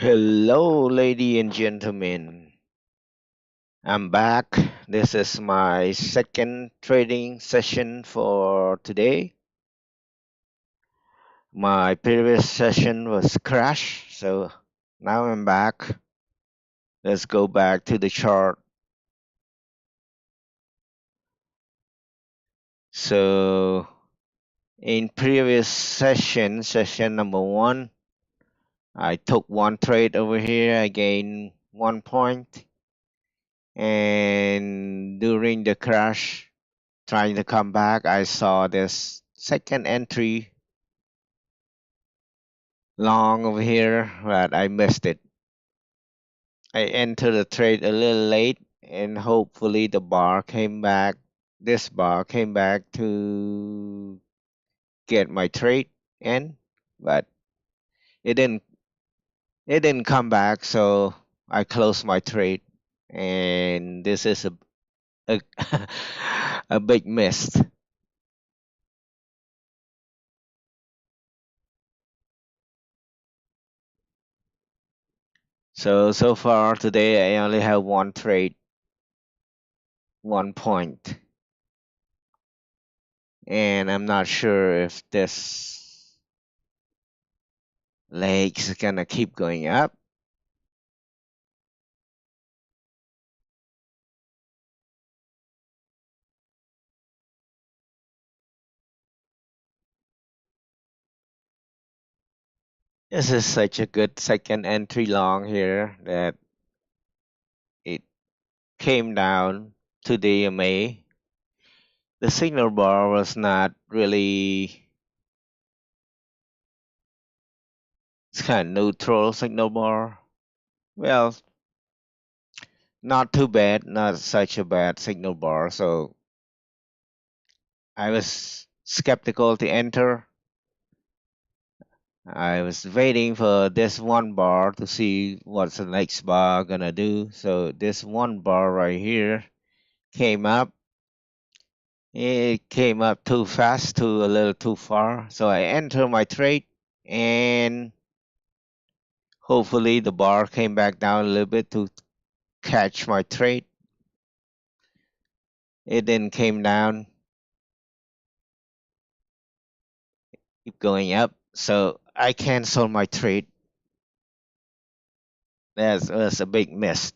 Hello, ladies and gentlemen. I'm back. This is my second trading session for today. My previous session was crash, so now I'm back. Let's go back to the chart. So, in previous session number one, I took one trade over here. I gained 1 point, and during the crash, trying to come back, I saw this second entry long over here, but I missed it. I entered the trade a little late, and hopefully the bar came back. This bar came back to get my trade in, but it didn't. It didn't come back, so I closed my trade, and this is a, a big miss. So far today, I only have one trade, 1 point, and I'm not sure if this leg is gonna keep going up. This is such a good second entry long here that it came down to the EMA. The signal bar was not really, it's kind of neutral signal bar. Well, not too bad, not such a bad signal bar. So I was skeptical to enter. I was waiting for this one bar to see what's the next bar gonna do. So this one bar right here came up. It came up too fast, too a little too far. So I enter my trade, and hopefully the bar came back down a little bit to catch my trade. It then came down, keep going up. So I canceled my trade. That was a big miss.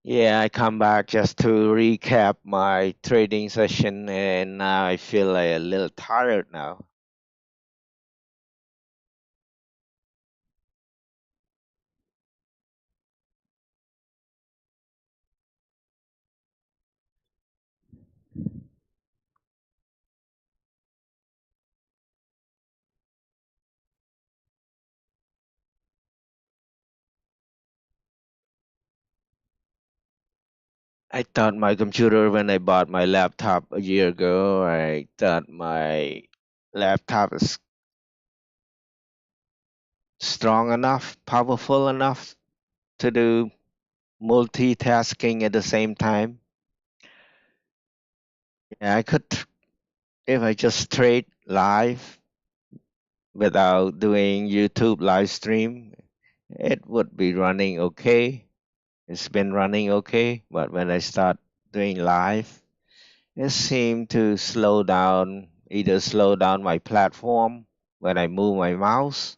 Yeah, I come back just to recap my trading session, and now I feel like a little tired now. I thought my computer, when I bought my laptop a year ago, I thought my laptop is strong enough, powerful enough to do multitasking at the same time. Yeah, I could, if I just trade live without doing YouTube live stream, it would be running okay. It's been running okay, but when I start doing live, it seemed to slow down, either slow down my platform when I move my mouse.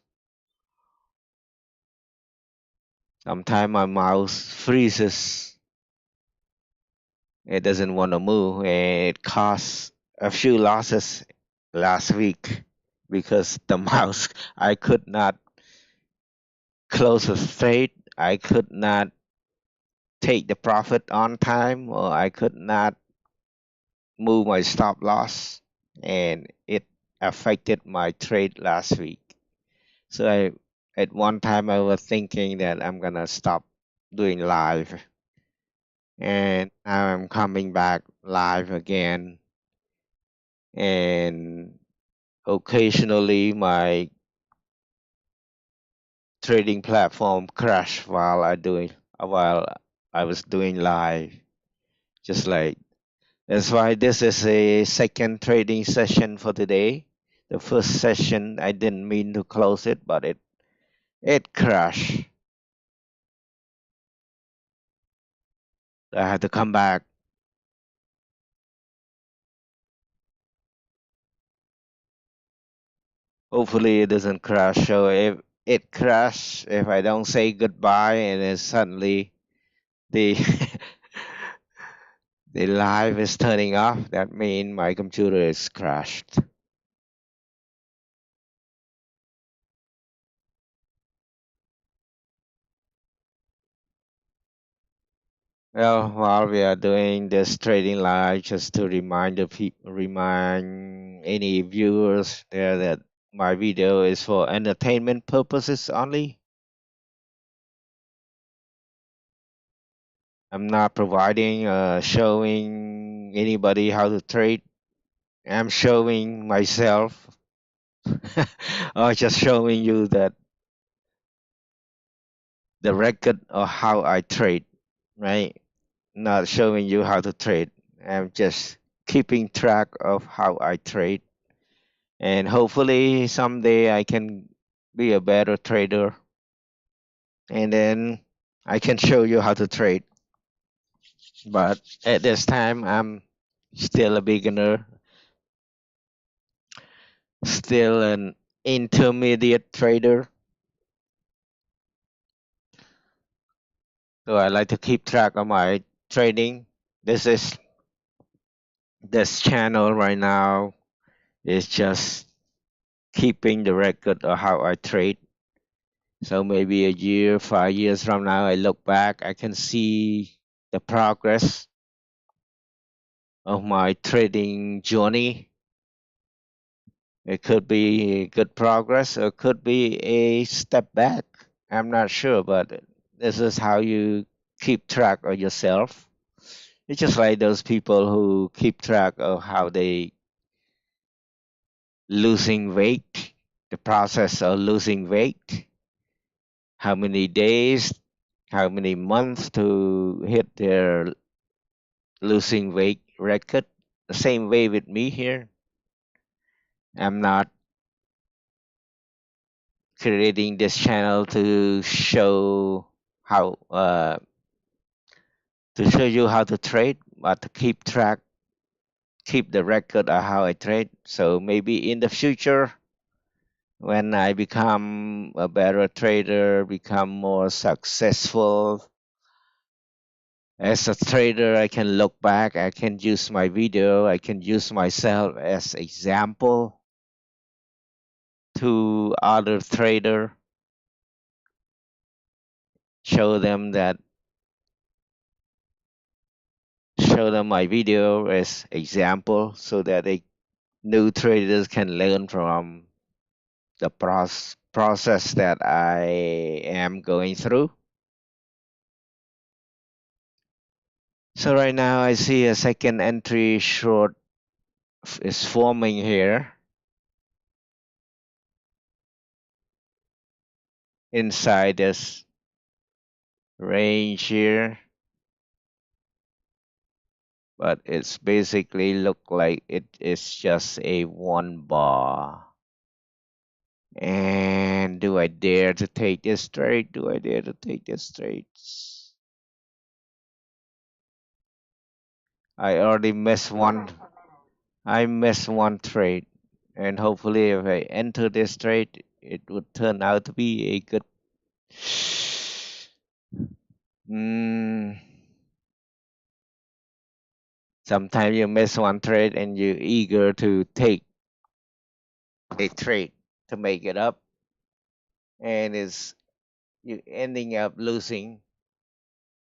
Sometimes my mouse freezes. It doesn't want to move, and it causes a few losses last week because the mouse, I could not close a trade. I could not take the profit on time, or I could not move my stop loss, and it affected my trade last week. So at one time I was thinking that I'm gonna stop doing live, and now I'm coming back live again. And occasionally my trading platform crashed while I was doing live. Just like that's why this is a second trading session for today. The first session I didn't mean to close it, but it crashed. I had to come back. Hopefully it doesn't crash. So if it crashes, if I don't say goodbye and then suddenly the the live is turning off, that means my computer is crashed. Well, while we are doing this trading live, just to remind any viewers there that my video is for entertainment purposes only. I'm not providing, showing anybody how to trade. I'm showing myself, or just showing you that the record of how I trade, right? Not showing you how to trade. I'm just keeping track of how I trade, and hopefully someday I can be a better trader, and then I can show you how to trade. But at this time, I'm still a beginner, still an intermediate trader. So I like to keep track of my trading. This is this channel right now is just keeping the record of how I trade. So maybe a year, 5 years from now, I look back, I can see the progress of my trading journey. It could be good progress or could be a step back. I'm not sure, but this is how you keep track of yourself. It's just like those people who keep track of how they losing weight, the process of losing weight, how many days, how many months to hit their losing weight record. The same way with me here. I'm not creating this channel how to show you how to trade, but to keep the record of how I trade. So maybe in the future, when I become a better trader, become more successful as a trader, I can look back, I can use my video, I can use myself as example to other trader, show them that show them my video as example so that new traders can learn from the process that I am going through. So right now I see a second entry short is forming here inside this range here, but it's basically look like it is just a one bar. And do I dare to take this trade? Do I dare to take this trade? I already missed one. I missed one trade, and hopefully, if I enter this trade, it would turn out to be a good. Mm, sometimes you miss one trade and you're eager to take a trade to make it up, and is you ending up losing.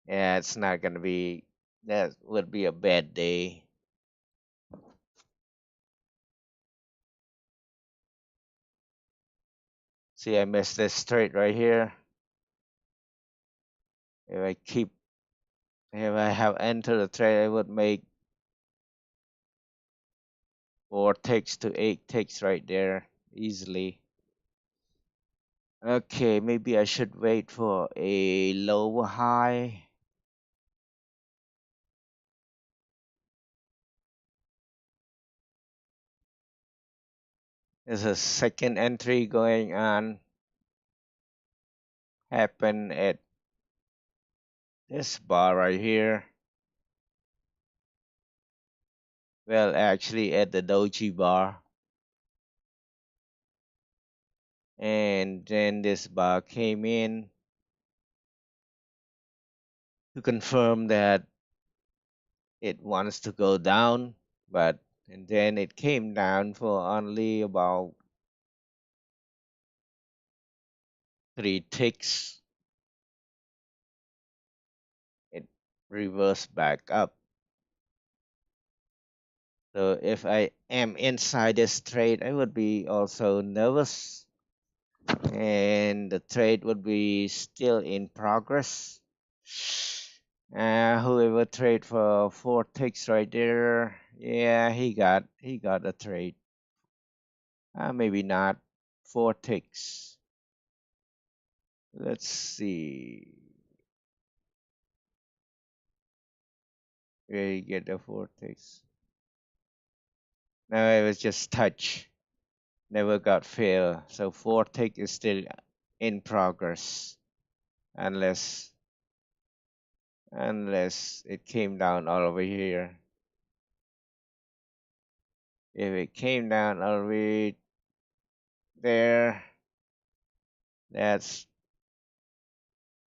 Yeah, it's not gonna be. That would be a bad day. See, I missed this trade right here. If I keep, if I have entered the trade, I would make 4 ticks to 8 ticks right there easily. Okay, maybe I should wait for a lower high. There's a second entry going on. Happen at this bar right here. Well, actually at the doji bar. And then this bar came in to confirm that it wants to go down, but and then it came down for only about 3 ticks. It reversed back up. So if I am inside this trade, I would be also nervous, and the trade would be still in progress. Whoever trade for 4 ticks right there, yeah, he got a trade. Maybe not 4 ticks. Let's see where you get the 4 ticks. No, it was just touch. Never got fail. So 4 tick is still in progress unless it came down all over here. If it came down all the way there, that's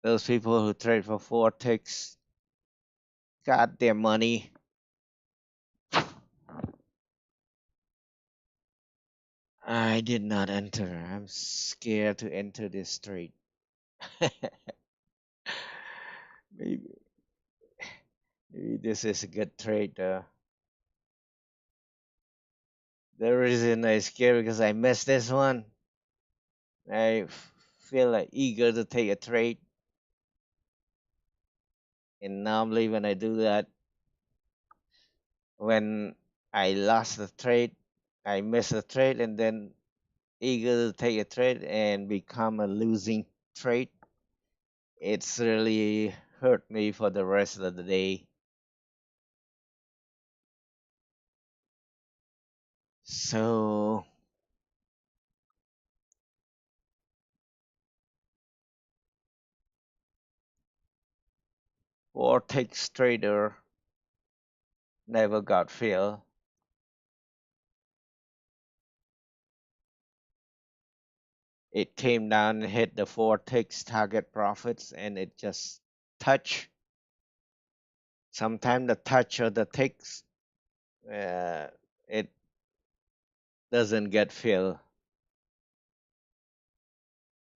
those people who trade for 4 ticks got their money. I did not enter. I'm scared to enter this trade. maybe, maybe this is a good trade. The reason I scared because I missed this one. I feel like eager to take a trade, and normally when I do that, when I lost the trade, I miss the trade, and then eager to take a trade and become a losing trade. It's really hurt me for the rest of the day. So Vortex Trader never got fill. It came down and hit the Vortex target profits, and it just touched. Sometimes the touch or the ticks, it doesn't get fill.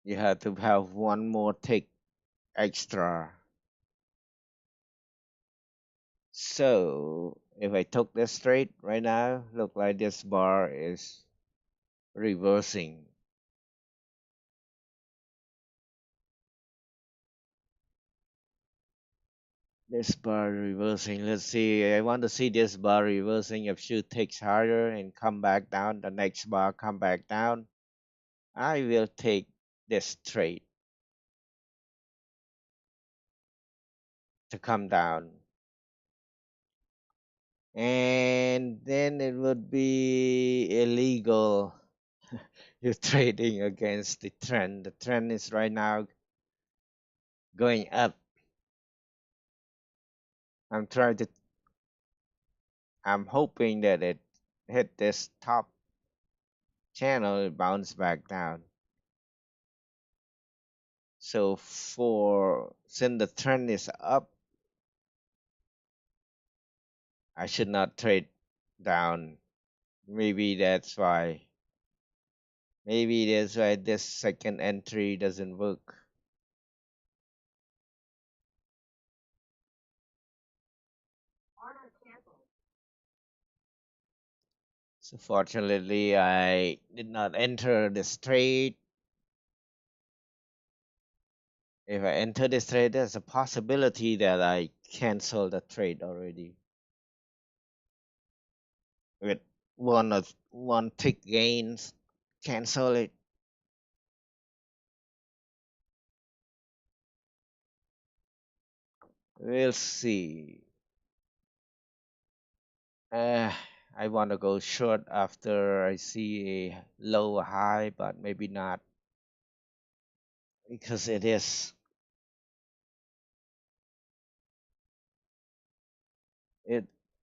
You have to have one more tick extra. So if I took this straight right now, look like this bar is reversing. This bar reversing. Let's see. I want to see this bar reversing. If shoe takes higher and come back down, the next bar come back down, I will take this trade to come down. And then it would be illegal. You're trading against the trend. The trend is right now going up. I'm trying to I'm hoping that it hit this top channel, it bounce back down. So for since the trend is up, I should not trade down. Maybe that's why. Maybe that's why this second entry doesn't work. So fortunately, I did not enter this trade. If I enter this trade, there's a possibility that I cancel the trade already with one tick gains. Cancel it. We'll see. Uh, I want to go short after I see a low high, but maybe not because it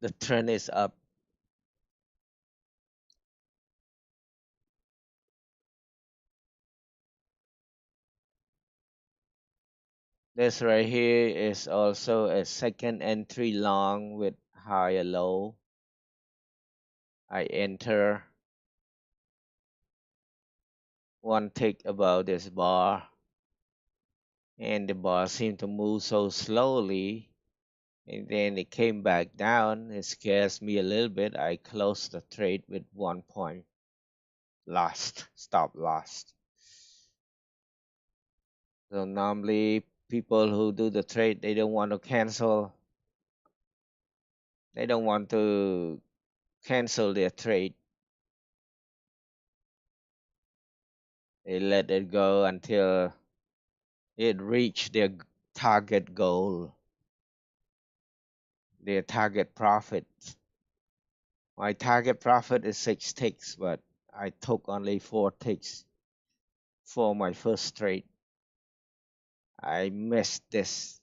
the trend is up. This right here is also a second entry long with higher low. I enter one tick above this bar, and the bar seemed to move so slowly, and then it came back down. It scares me a little bit. I closed the trade with 1 point lost, stop lost. So normally people who do the trade, they don't want to cancel. They don't want to cancel their trade. They let it go until it reach their target goal, their target profit. My target profit is 6 ticks, but I took only 4 ticks for my first trade. I missed this.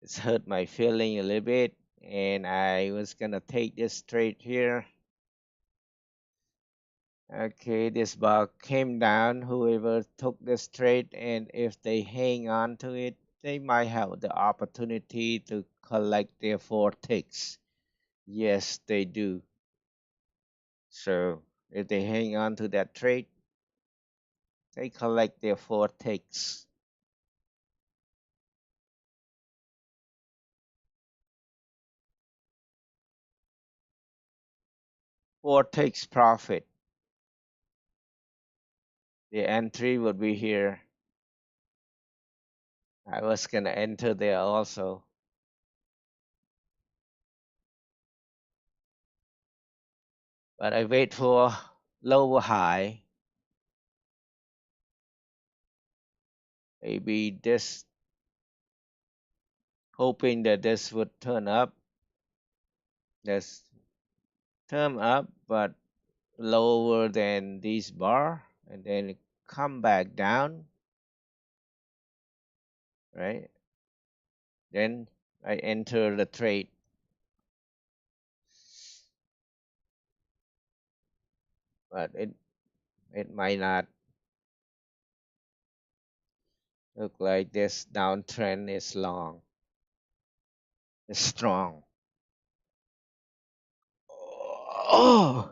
It's hurt my feeling a little bit, and I was gonna take this trade here. Okay, this bar came down. Whoever took this trade, and if they hang on to it, they might have the opportunity to collect their 4 ticks. Yes, they do. So if they hang on to that trade, they collect their 4 ticks. 4 ticks profit. The entry would be here. I was gonna enter there also, but I wait for lower high. Maybe this, hoping that this would turn up. This turn up, but lower than this bar, and then it come back down, right? Then I enter the trade, but it might not look like this downtrend is long, it's strong. Oh,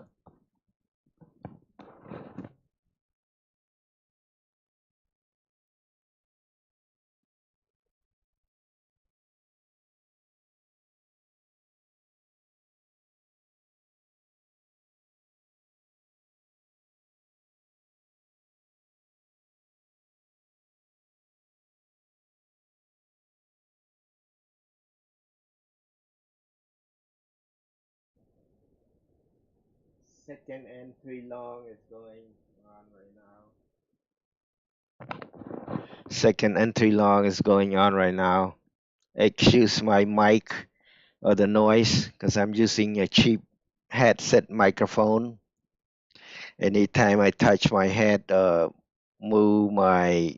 second entry long is going on right now. Second entry long is going on right now. Excuse my mic or the noise because I'm using a cheap headset microphone. Anytime I touch my head, move my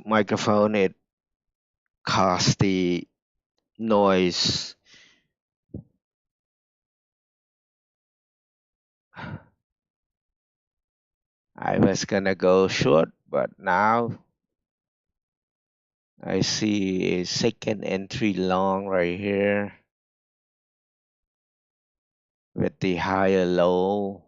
microphone, it causes the noise. I was gonna go short, but now I see a second entry long right here. with the higher low.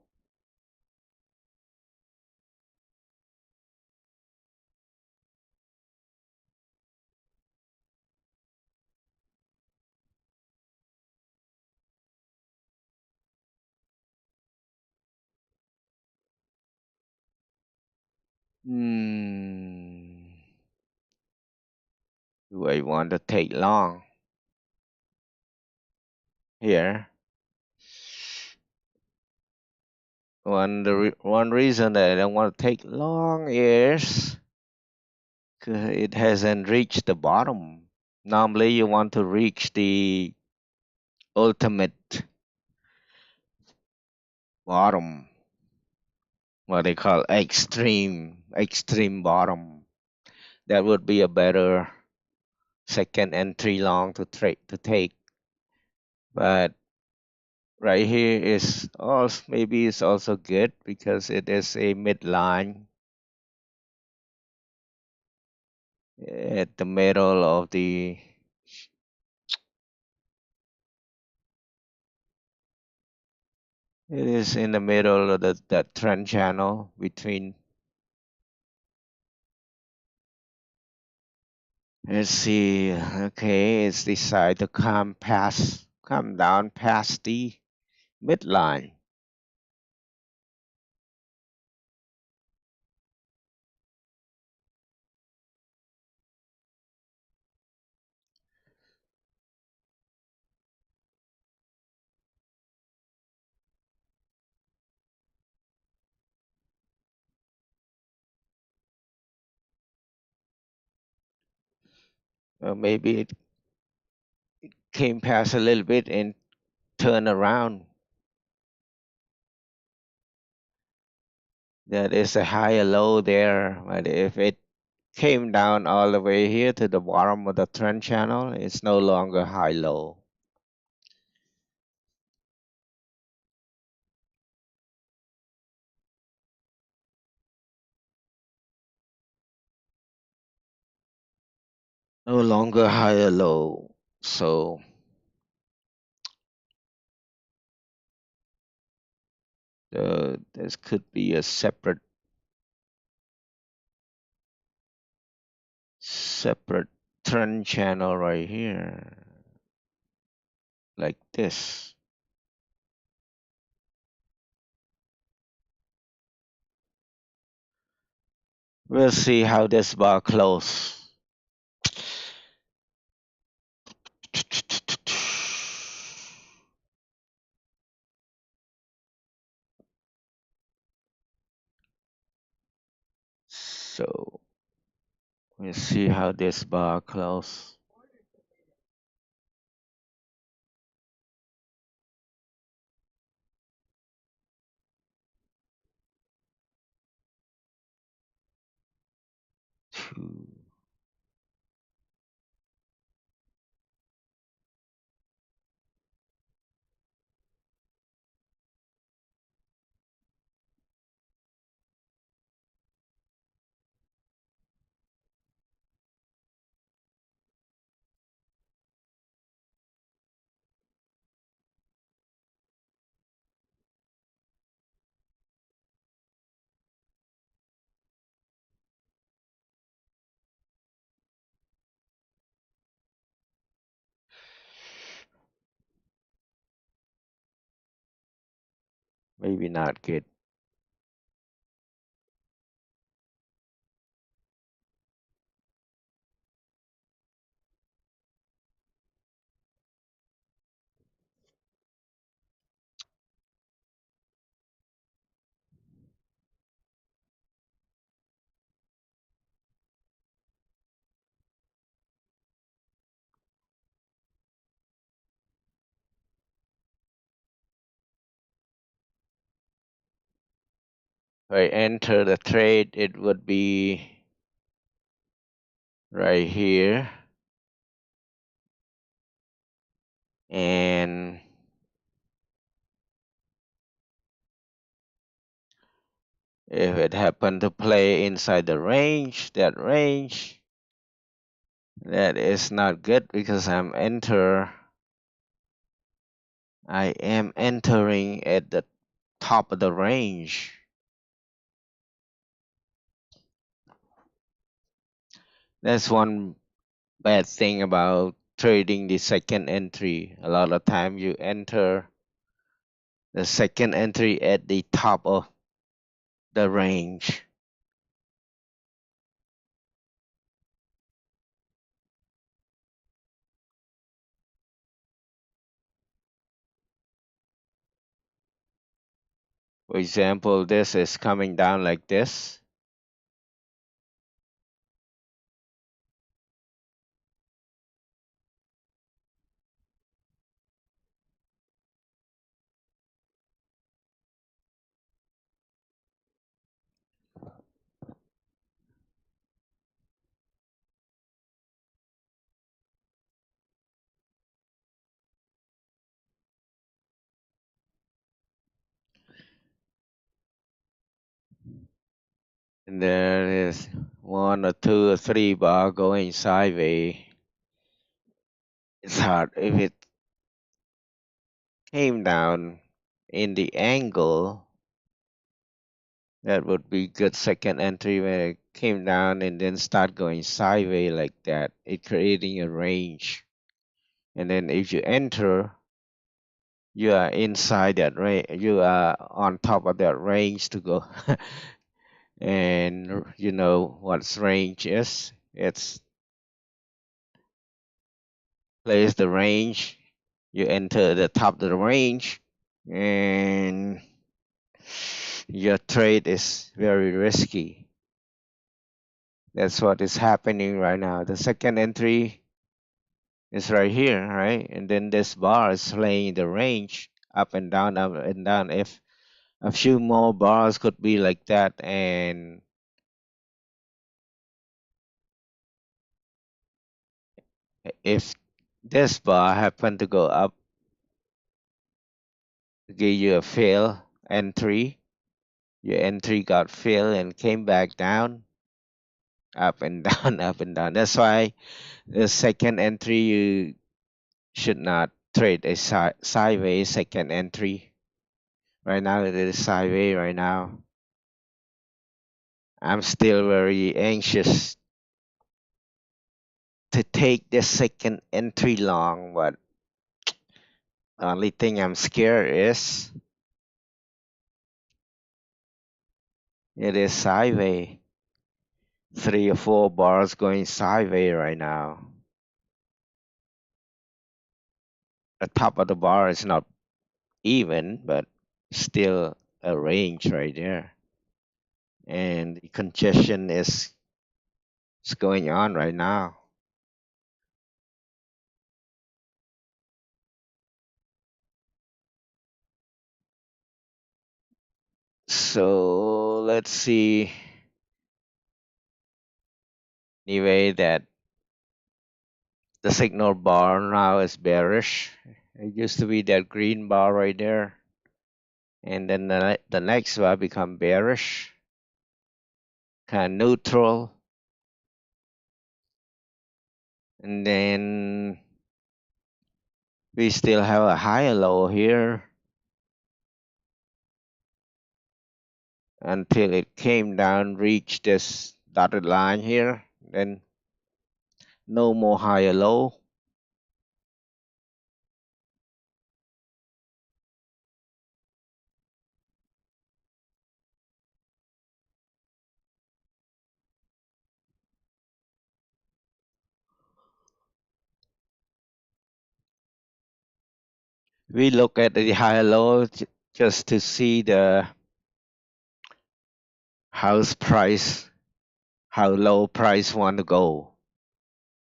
Hmm. Do I want to take long here? One reason that I don't want to take long is 'cause it hasn't reached the bottom. Normally, you want to reach the ultimate bottom, what they call extreme bottom. That would be a better second entry long to take. But right here is also maybe it's also good because it is a midline at the middle of the it is in the middle of that trend channel between. Let's see. Okay, it's decided to come down past the midline. Maybe it came past a little bit and turned around. That is a higher low there. But if it came down all the way here to the bottom of the trend channel, it's no longer high low. No longer higher low. So this could be a separate trend channel right here, like this. We'll see how this bar close. So we'll see how this bar close. Two. Maybe not good. If I enter the trade, it would be right here. And if it happened to play inside the range, that is not good because I am entering at the top of the range. That's one bad thing about trading the second entry. A lot of time you enter the second entry at the top of the range. For example, this is coming down like this. And there is one or two or three bar going sideways. It's hard if it came down in the angle. That would be good second entry when it came down and then start going sideways like that. It creating a range. And then if you enter, you are inside that range. You are on top of that range to go. And you know what range is? It's place the range. You enter the top of the range, and your trade is very risky. That's what is happening right now. The second entry is right here, right? And then this bar is playing the range up and down, up and down. If a few more bars could be like that, and if this bar happened to go up, give you a fail entry, your entry got failed and came back down, up and down, up and down. That's why the second entry you should not trade a sideways second entry. Right now it is sideways right now. I'm still very anxious to take the second entry long, but the only thing I'm scared is it is sideways. Three or four bars going sideways right now. The top of the bar is not even, but still a range right there. And the congestion is going on right now. So let's see. Anyway, that the signal bar now is bearish. It used to be that green bar right there. And then the next bar become bearish, kind of neutral. And then we still have a higher low here until it came down, reached this dotted line here. Then no more higher low. We look at the higher low just to see the house price, how low price want to go.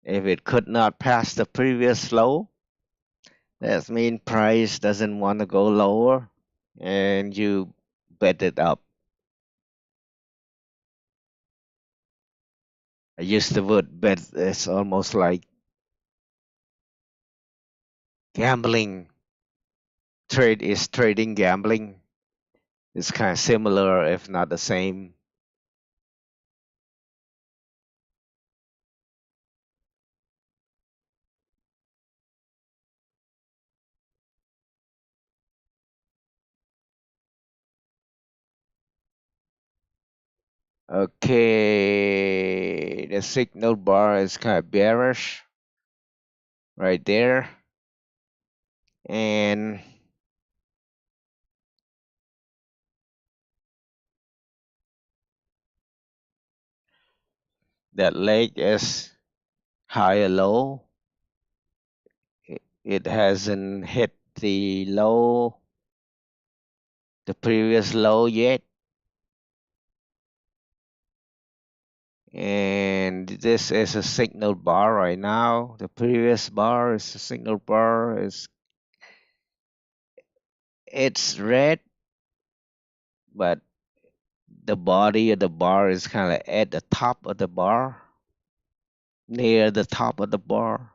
If it could not pass the previous low, that means price doesn't want to go lower, and you bet it up. I use the word bet. It's almost like gambling. Trade is trading gambling. It's kind of similar, if not the same. Okay, the signal bar is kind of bearish right there, and that leg is high or low. It hasn't hit the previous low yet, and this is a signal bar right now. The previous bar is a signal bar. It's red, but the body of the bar is kind of at the top of the bar, near the top of the bar.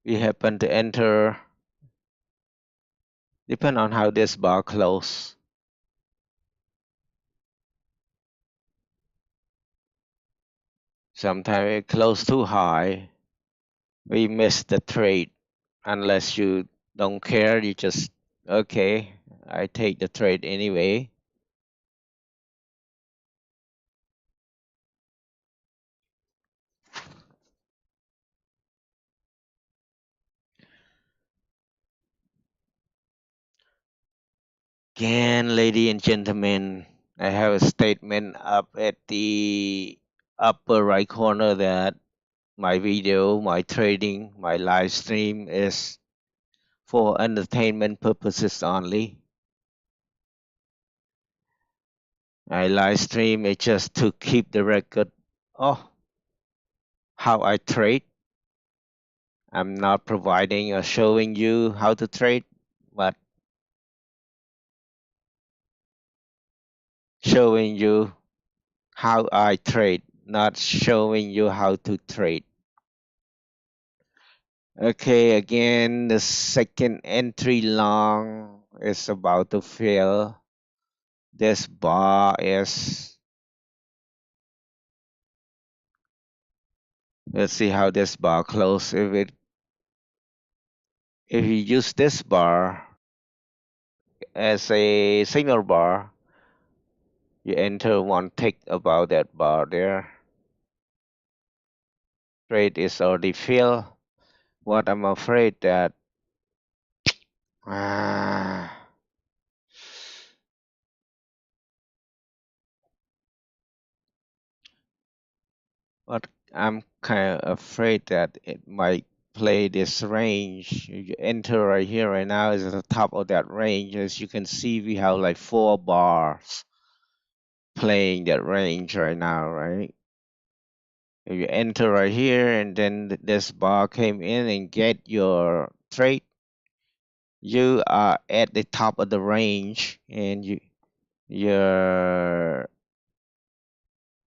We happen to enter, depend on how this bar close. Sometimes it close too high. We miss the trade. Unless you don't care, you just, okay, I take the trade anyway. Again, ladies and gentlemen, I have a statement up at the upper right corner that my video, my trading, my live stream is for entertainment purposes only. I live stream it just to keep the record of how I trade. I'm not providing or showing you how to trade, but showing you how I trade, not showing you how to trade. Okay, again, the second entry long is about to fill. This bar is, let's see how this bar close. If you use this bar as a signal bar, you enter one tick about that bar there. Trade is already filled. What I'm afraid that ah, what I'm kind of afraid that it might play this range. You enter right here right now is at the top of that range. As you can see, we have like 4 bars playing that range right now, right? If you enter right here and then this bar came in and get your trade, you are at the top of the range and you're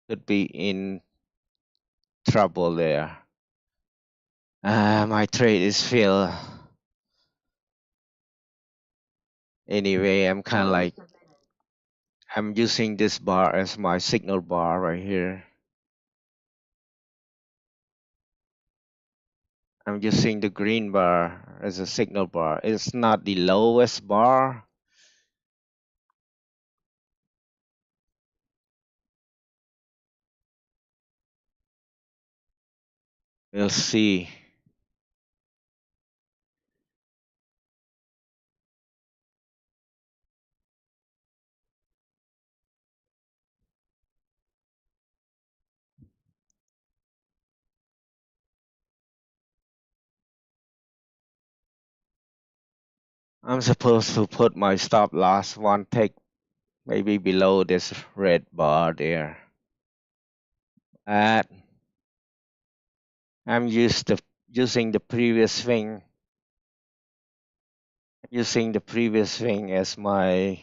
could be in trouble there. My trade is filled. Anyway, I'm kind of like I'm using this bar as my signal bar right here. I'm using the green bar as a signal bar. It's not the lowest bar. We'll see. I'm supposed to put my stop loss one tick maybe below this red bar there. At I'm using the previous swing, using the previous swing as my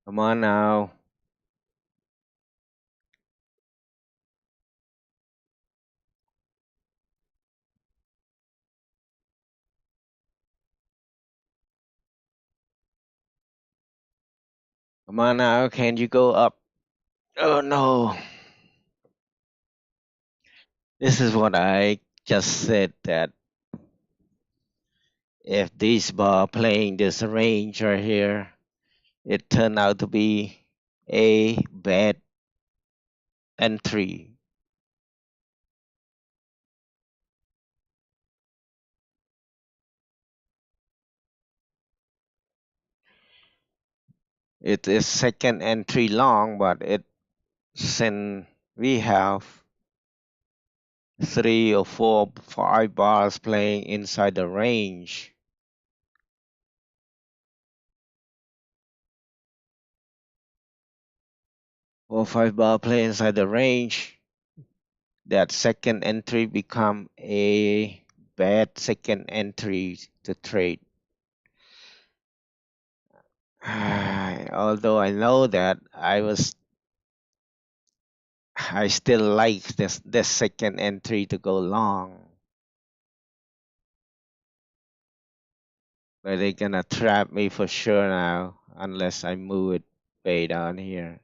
Come on now. Come on now. Can you go up? Oh no. This is what I just said, that if this bar playing this range right here, it turned out to be a bad entry. It is second entry long, but it since we have 3 or 4, 5 bars playing inside the range. 4 or 5 bar play inside the range. That second entry become a bad second entry to trade. Although I know that I still like this second entry to go long. But they're gonna trap me for sure now unless I move it way down here.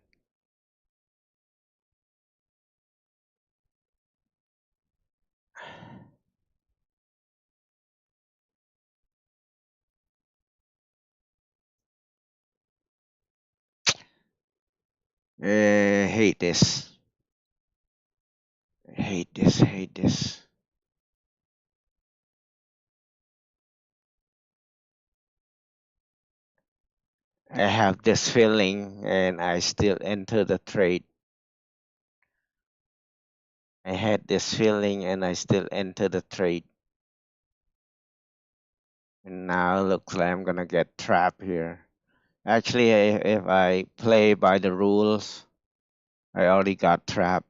Hate this. Hate this. Hate this. I have this feeling and I still enter the trade. I had this feeling and I still enter the trade. And now looks like I'm gonna get trapped here. Actually, if I play by the rules, I already got trapped.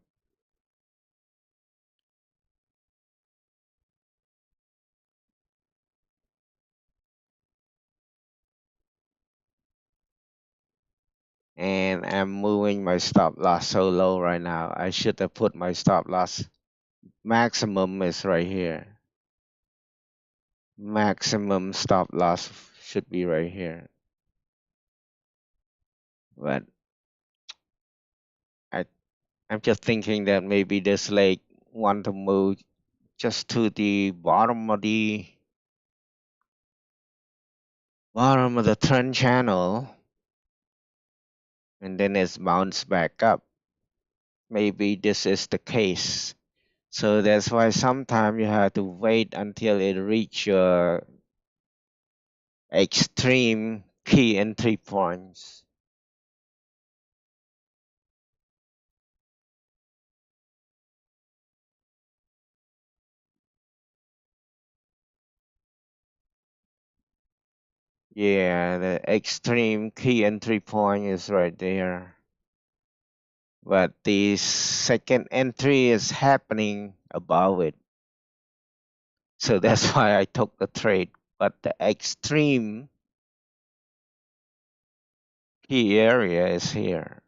And I'm moving my stop loss so low right now. I should have put my stop loss. Maximum is right here. Maximum stop loss should be right here. But I, I'm just thinking that maybe this leg want to move just to the bottom of the trend channel, and then it's bounced back up. Maybe this is the case. So that's why sometimes you have to wait until it reach your extreme key entry points. Yeah, the extreme key entry point is right there. But the second entry is happening above it. So that's why I took the trade. But the extreme key area is here.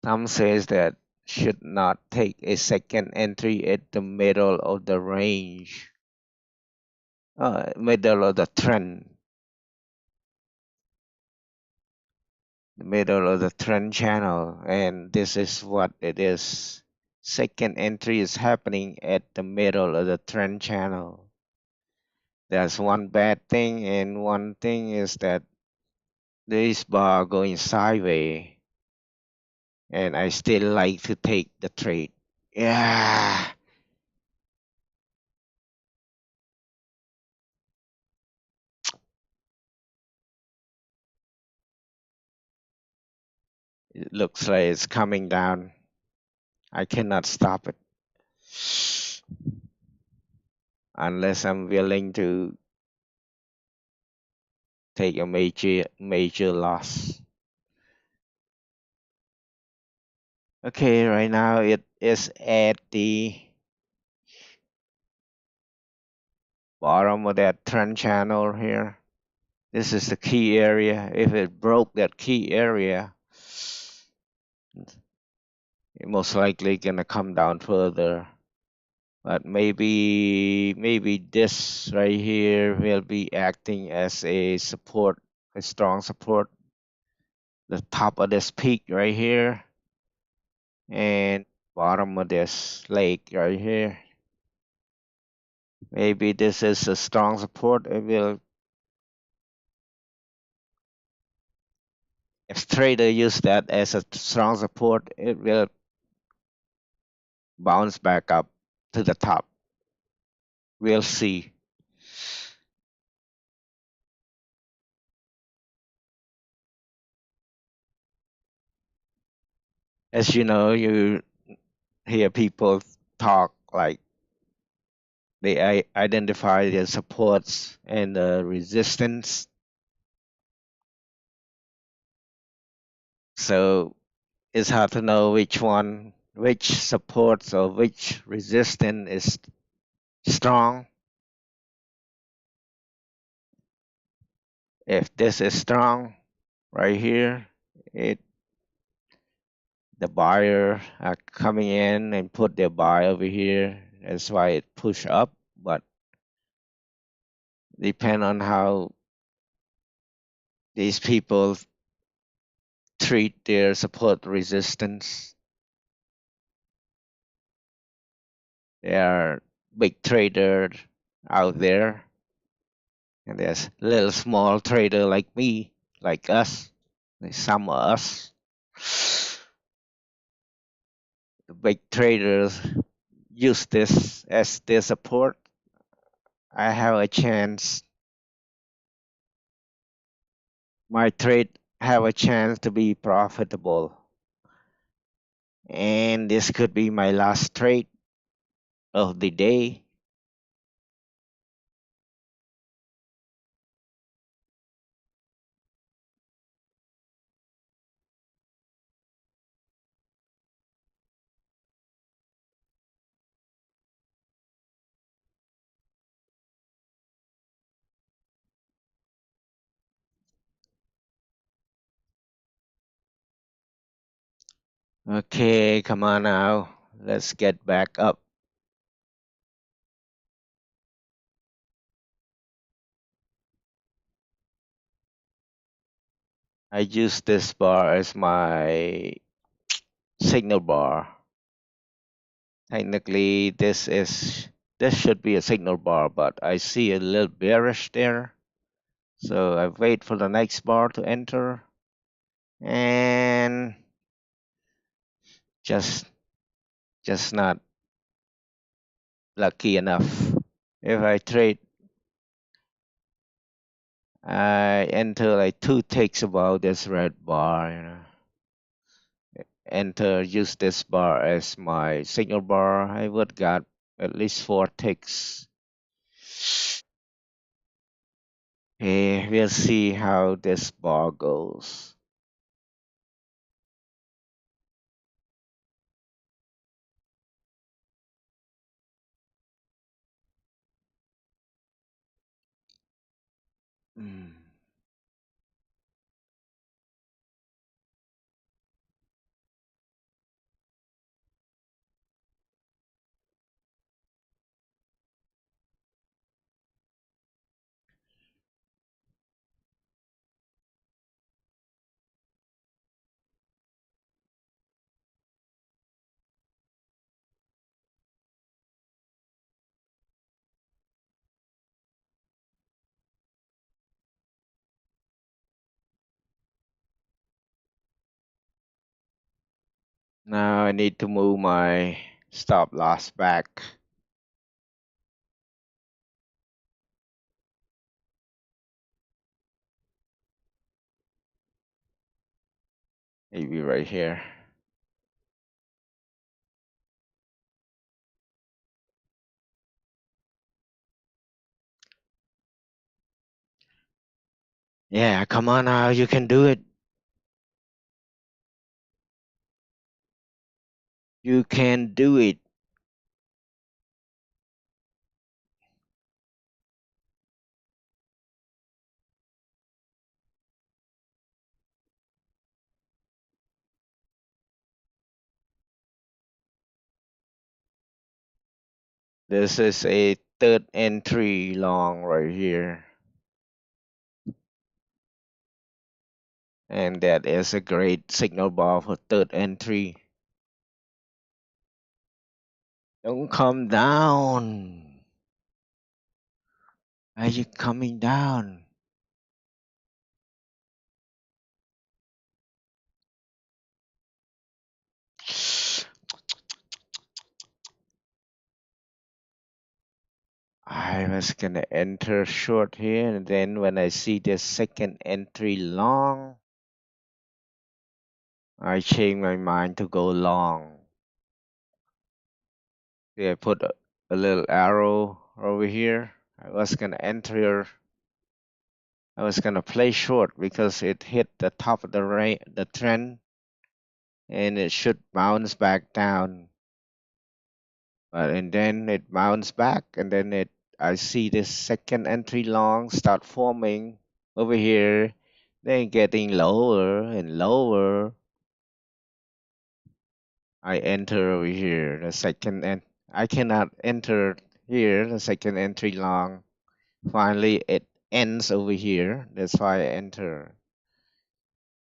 Some says that should not take a second entry at the middle of the range, middle of the trend, the middle of the trend channel, and this is what it is. Second entry is happening at the middle of the trend channel. That's one bad thing, and one thing is that this bar going sideways, and I still like to take the trade. Yeah, it looks like it's coming down. I cannot stop it unless I'm willing to take a major loss. Okay, right now it is at the bottom of that trend channel here. This is the key area. If it broke that key area, it most likely gonna come down further. But maybe this right here will be acting as a support, a strong support. The top of this peak right here and bottom of this lake right here. Maybe this is a strong support. It will, if trader use that as a strong support, it will bounce back up to the top. We'll see. As you know, you hear people talk like they identify the supports and the resistance. So it's hard to know which one, which supports or which resistance is strong. If this is strong right here, it the buyer are coming in and put their buy over here. That's why it push up. But depend on how these people treat their support resistance. There are big traders out there, and there's little small trader like me, like us, like some of us. The big traders use this as their support. I have a chance. My trade have a chance to be profitable, and this could be my last trade of the day. Okay, come on now. Let's get back up. I use this bar as my signal bar. Technically, this should be a signal bar, but I see a little bearish there. So I wait for the next bar to enter and just just not lucky enough. If I trade, I enter like two ticks above this red bar, enter, use this bar as my signal bar, I would got at least four ticks. Okay, we'll see how this bar goes. Mm. Now I need to move my stop loss back. Maybe right here. Yeah, come on now, you can do it. You can do it. This is a third entry long right here. And that is a great signal bar for third entry. Don't come down. Are you coming down? I was gonna enter short here, and then when I see the second entry long, I change my mind to go long. See, I put a little arrow over here. I was gonna enter. I was gonna play short because it hit the top of the trend, and it should bounce back down. But and then it bounced back, and then I see this second entry long start forming over here, then getting lower and lower. I enter over here, the second and I cannot enter here, the second entry long. Finally, it ends over here. That's why I enter.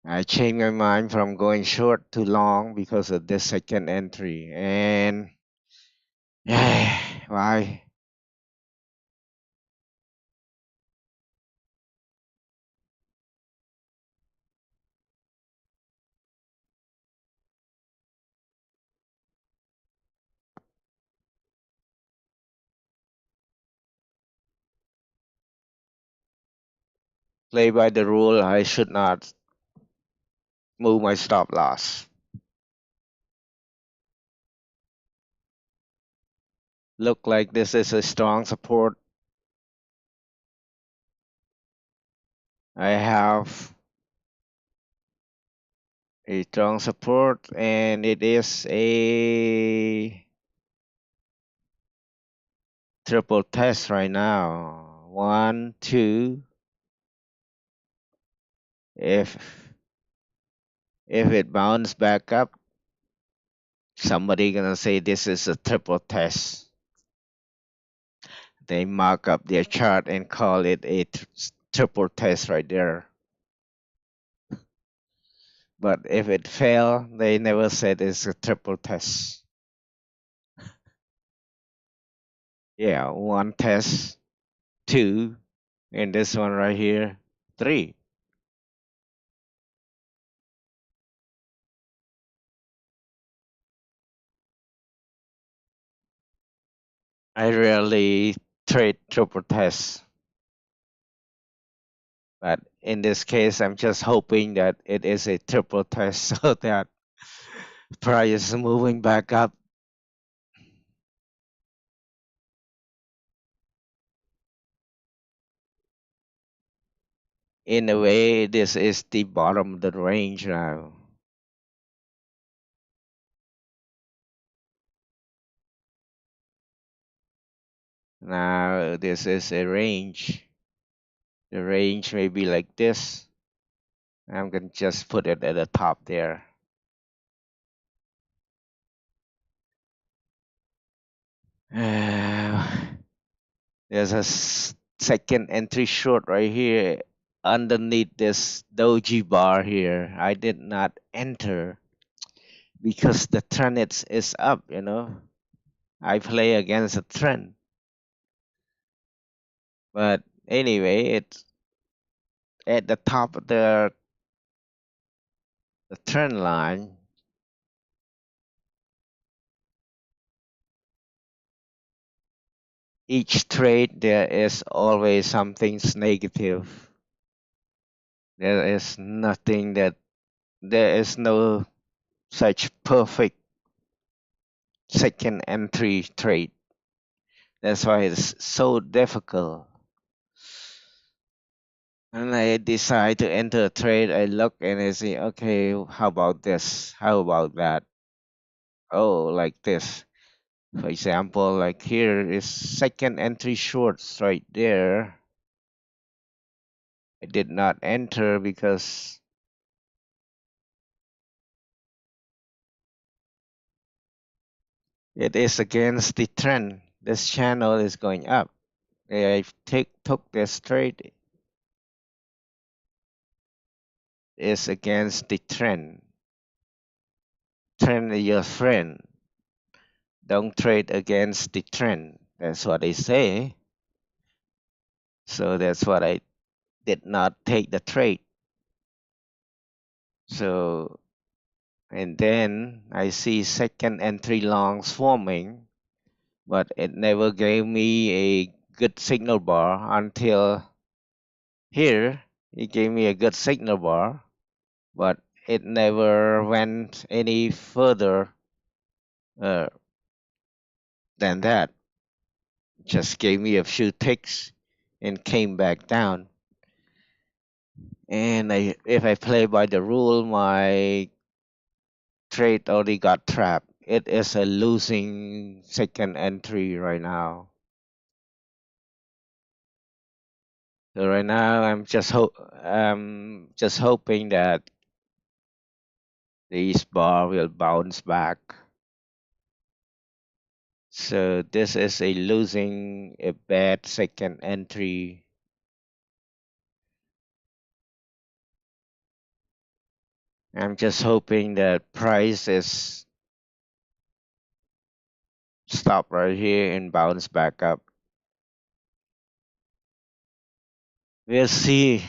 I changed my mind from going short to long because of this second entry. And why? Play by the rule, I should not move my stop loss. Look like this is a strong support. I have a strong support, and it is a triple test right now. One, two. If if it bounces back up, somebody gonna say this is a triple test. They mark up their chart and call it a triple test right there. But if it fail, they never said it's a triple test. Yeah, one test, two, and this one right here, three. I rarely trade triple tests, but in this case, I'm just hoping that it is a triple test so that price is moving back up. In a way, this is the bottom of the range now. Now, this is a range. The range may be like this. I'm going to just put it at the top there. There's a second entry short right here underneath this doji bar here. I did not enter because the trend is up, you know. I play against a trend. But anyway, it's at the top of the trend line. Each trade there is always something's negative. There is nothing that there is no such perfect second entry trade. That's why it's so difficult. And I decide to enter a trade. I look and I say, okay, how about this? How about that? Oh, like this. For example, like here is second entry shorts right there. I did not enter because it is against the trend. this channel is going up. I took this trade is against the trend. Trend is your friend. Don't trade against the trend. That's what they say. So that's what I did not take the trade. So, and then I see second entry longs forming, but it never gave me a good signal bar until here. It gave me a good signal bar, but it never went any further uh, than that. Just gave me a few ticks and came back down. And if I play by the rule, my trade already got trapped. It is a losing second entry right now. So right now I'm just hoping that this bar will bounce back. So this is a bad second entry. I'm just hoping that price is stop right here and bounce back up. We'll see.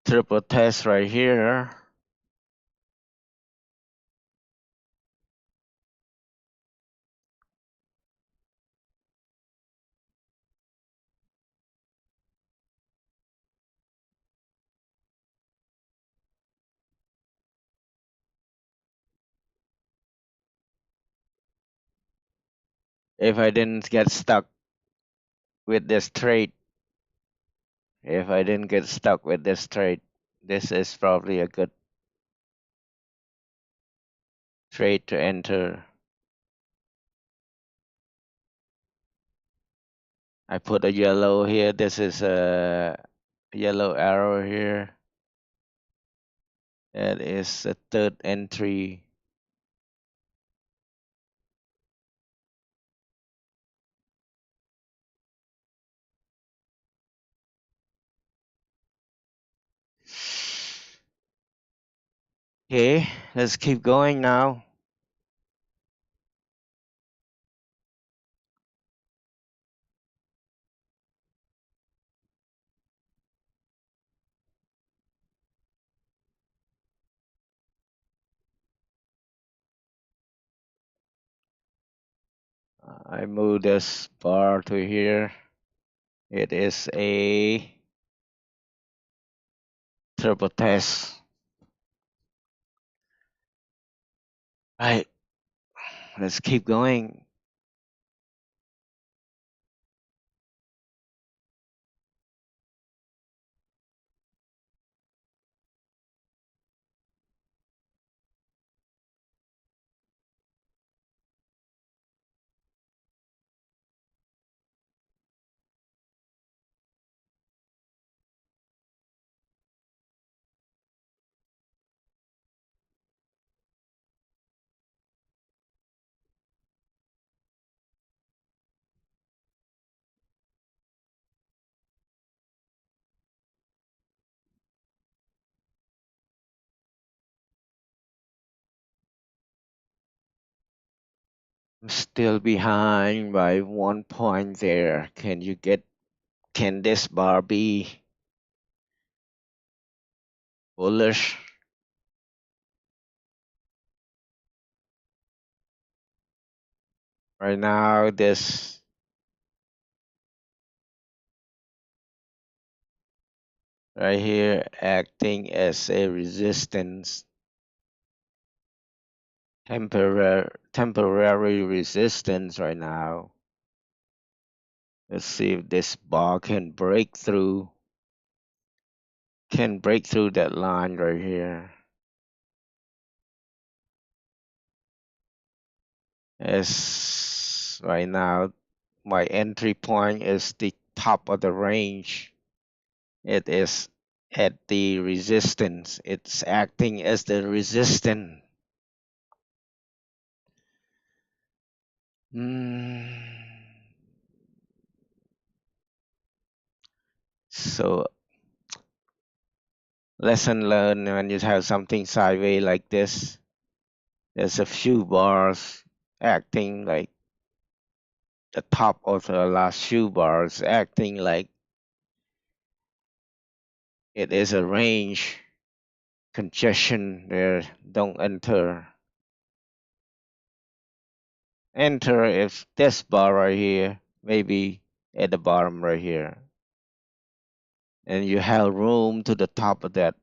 Triple test right here. If I didn't get stuck with this trade, if I didn't get stuck with this trade, this is probably a good trade to enter. I put a yellow here. This is a yellow arrow here. That is the third entry. Okay, let's keep going now. I move this bar to here. It is a triple test. Right, let's keep going. I'm still behind by 1 point there. Can this bar be bullish? Right now, this right here acting as a resistance, temporary resistance right now. Let's see if this bar can break through that line right here. As right now. My entry point is the top of the range. It is at the resistance. It's acting as the resistance. Mm. So lesson learned when you have something sideways like this. There's a few bars acting like the top of the last few bars acting like it is a range congestion there. Don't enter. Enter if this bar right here, maybe at the bottom right here, and you have room to the top of that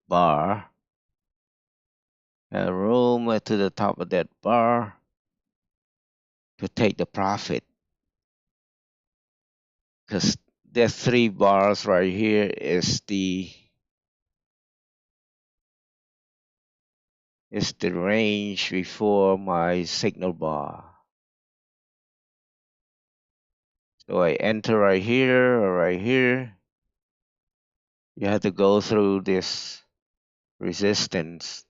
bar, have room to the top of that bar to take the profit, because there's three bars right here is the range before my signal bar. So I enter right here or right here. You have to go through this resistance,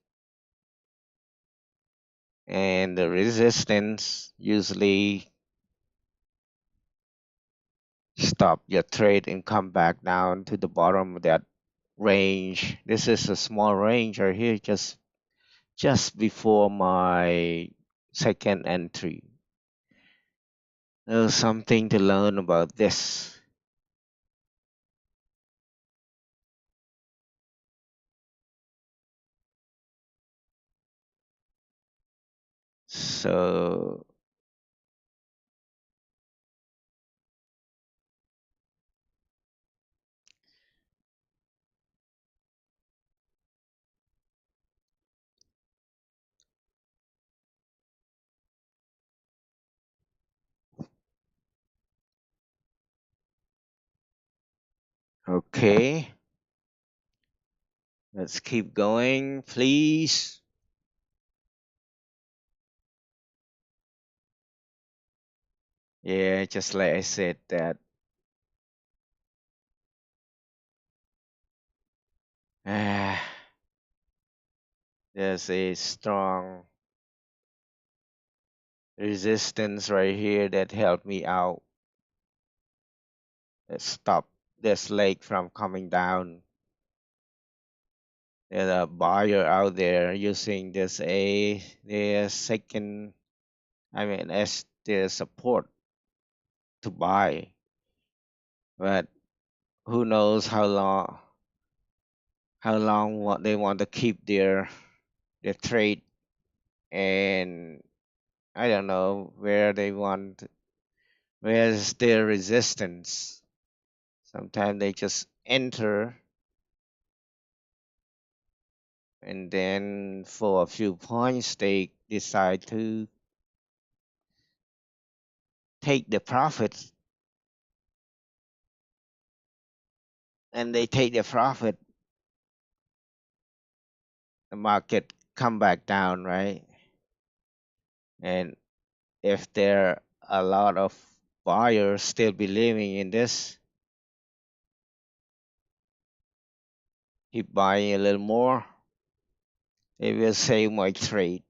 and the resistance usually stop your trade and come back down to the bottom of that range. This is a small range right here, just before my second entry. There's something to learn about this. So okay, let's keep going, please. Yeah, just like I said that ah, there's a strong resistance right here that helped me out. That stopped this leg from coming down. There's a buyer out there using this a their second, I mean, as their support to buy. But who knows how long what they want to keep their trade, and I don't know where's their resistance. Sometimes they just enter, and then for a few points they decide to take the profits, and they take the profit, the market come back down, right? And if there are a lot of buyers still believing in this, keep buying a little more, they will save my trade.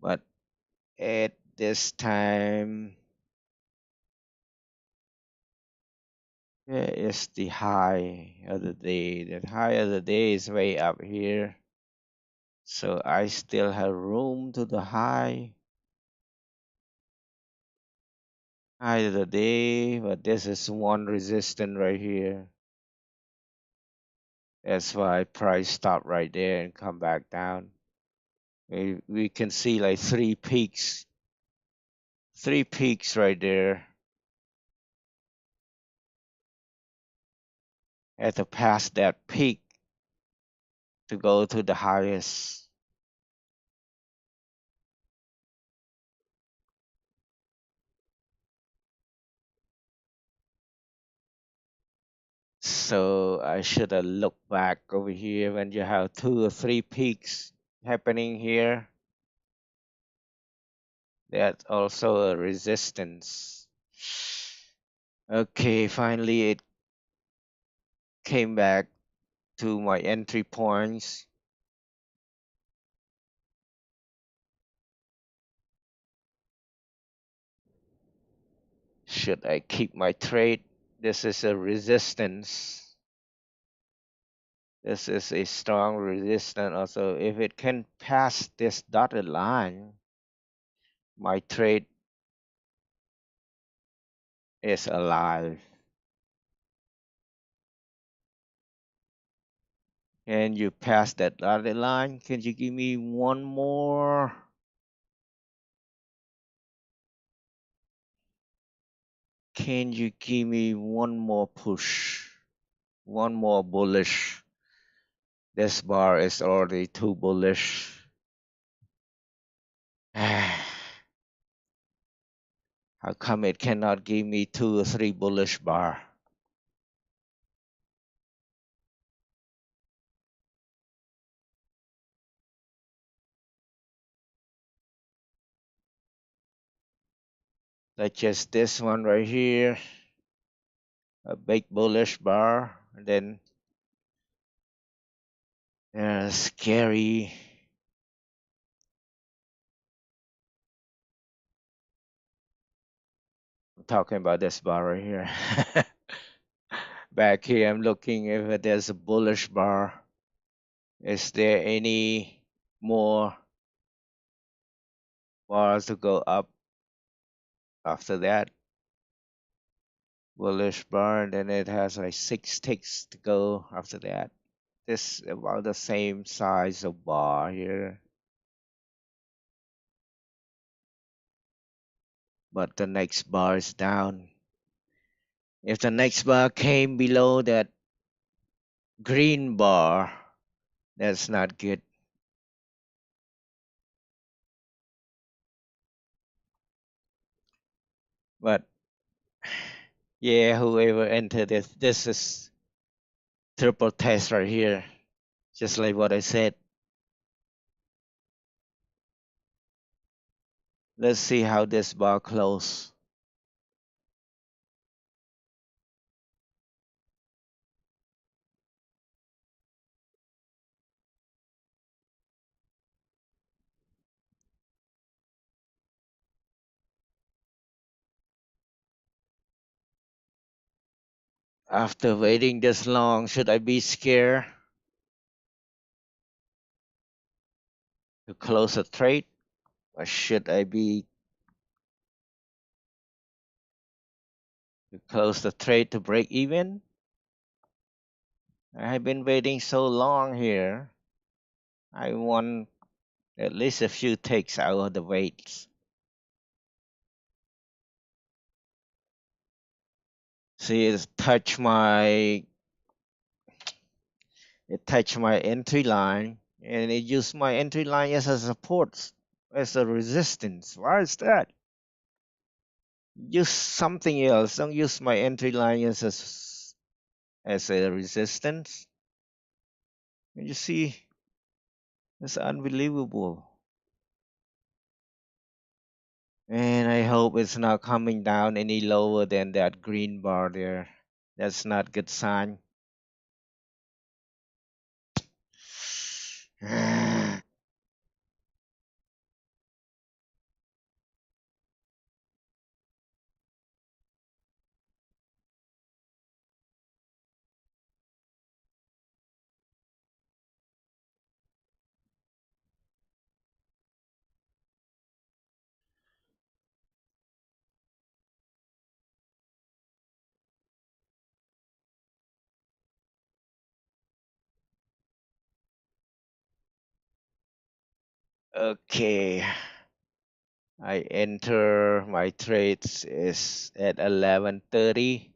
But at this time, where is the high of the day? The high of the day is way up here. So I still have room to the high of the day, but this is one resistance right here. That's why price stop right there and come back down. We can see like three peaks right there. Have to pass that peak to go to the highest. So I should have looked back over here when you have two or three peaks happening here. That's also a resistance. Okay, finally it came back to my entry points. Should I keep my trade? This is a resistance. This is a strong resistance. Also, if it can pass this dotted line, my trade is alive. Can you pass that dotted line? Can you give me one more? Can you give me one more push? One more bullish? This bar is already too bullish. How come it cannot give me 2 or 3 bullish bar? Like just this one right here, a big bullish bar, and then scary. I'm talking about this bar right here. Back here, I'm looking if there's a bullish bar. Is there any more bars to go up after that? Bullish bar, and then it has like 6 ticks to go after that. This about the same size of bar here, but the next bar is down. If the next bar came below that green bar, that's not good. But yeah, whoever entered this is triple test right here, just like what I said. Let's see how this bar close. After waiting this long, should I be scared to close a trade? Or should I be to close the trade to break even? I have been waiting so long here. I want at least a few takes out of the weights. See, it touched my entry line, and it used my entry line as a support, as a resistance. Why is that? Use something else. Don't use my entry line as a resistance. And you see, it's unbelievable. And I hope it's not coming down any lower than that green bar there. That's not good sign. Okay, I enter my trades is at 11:30.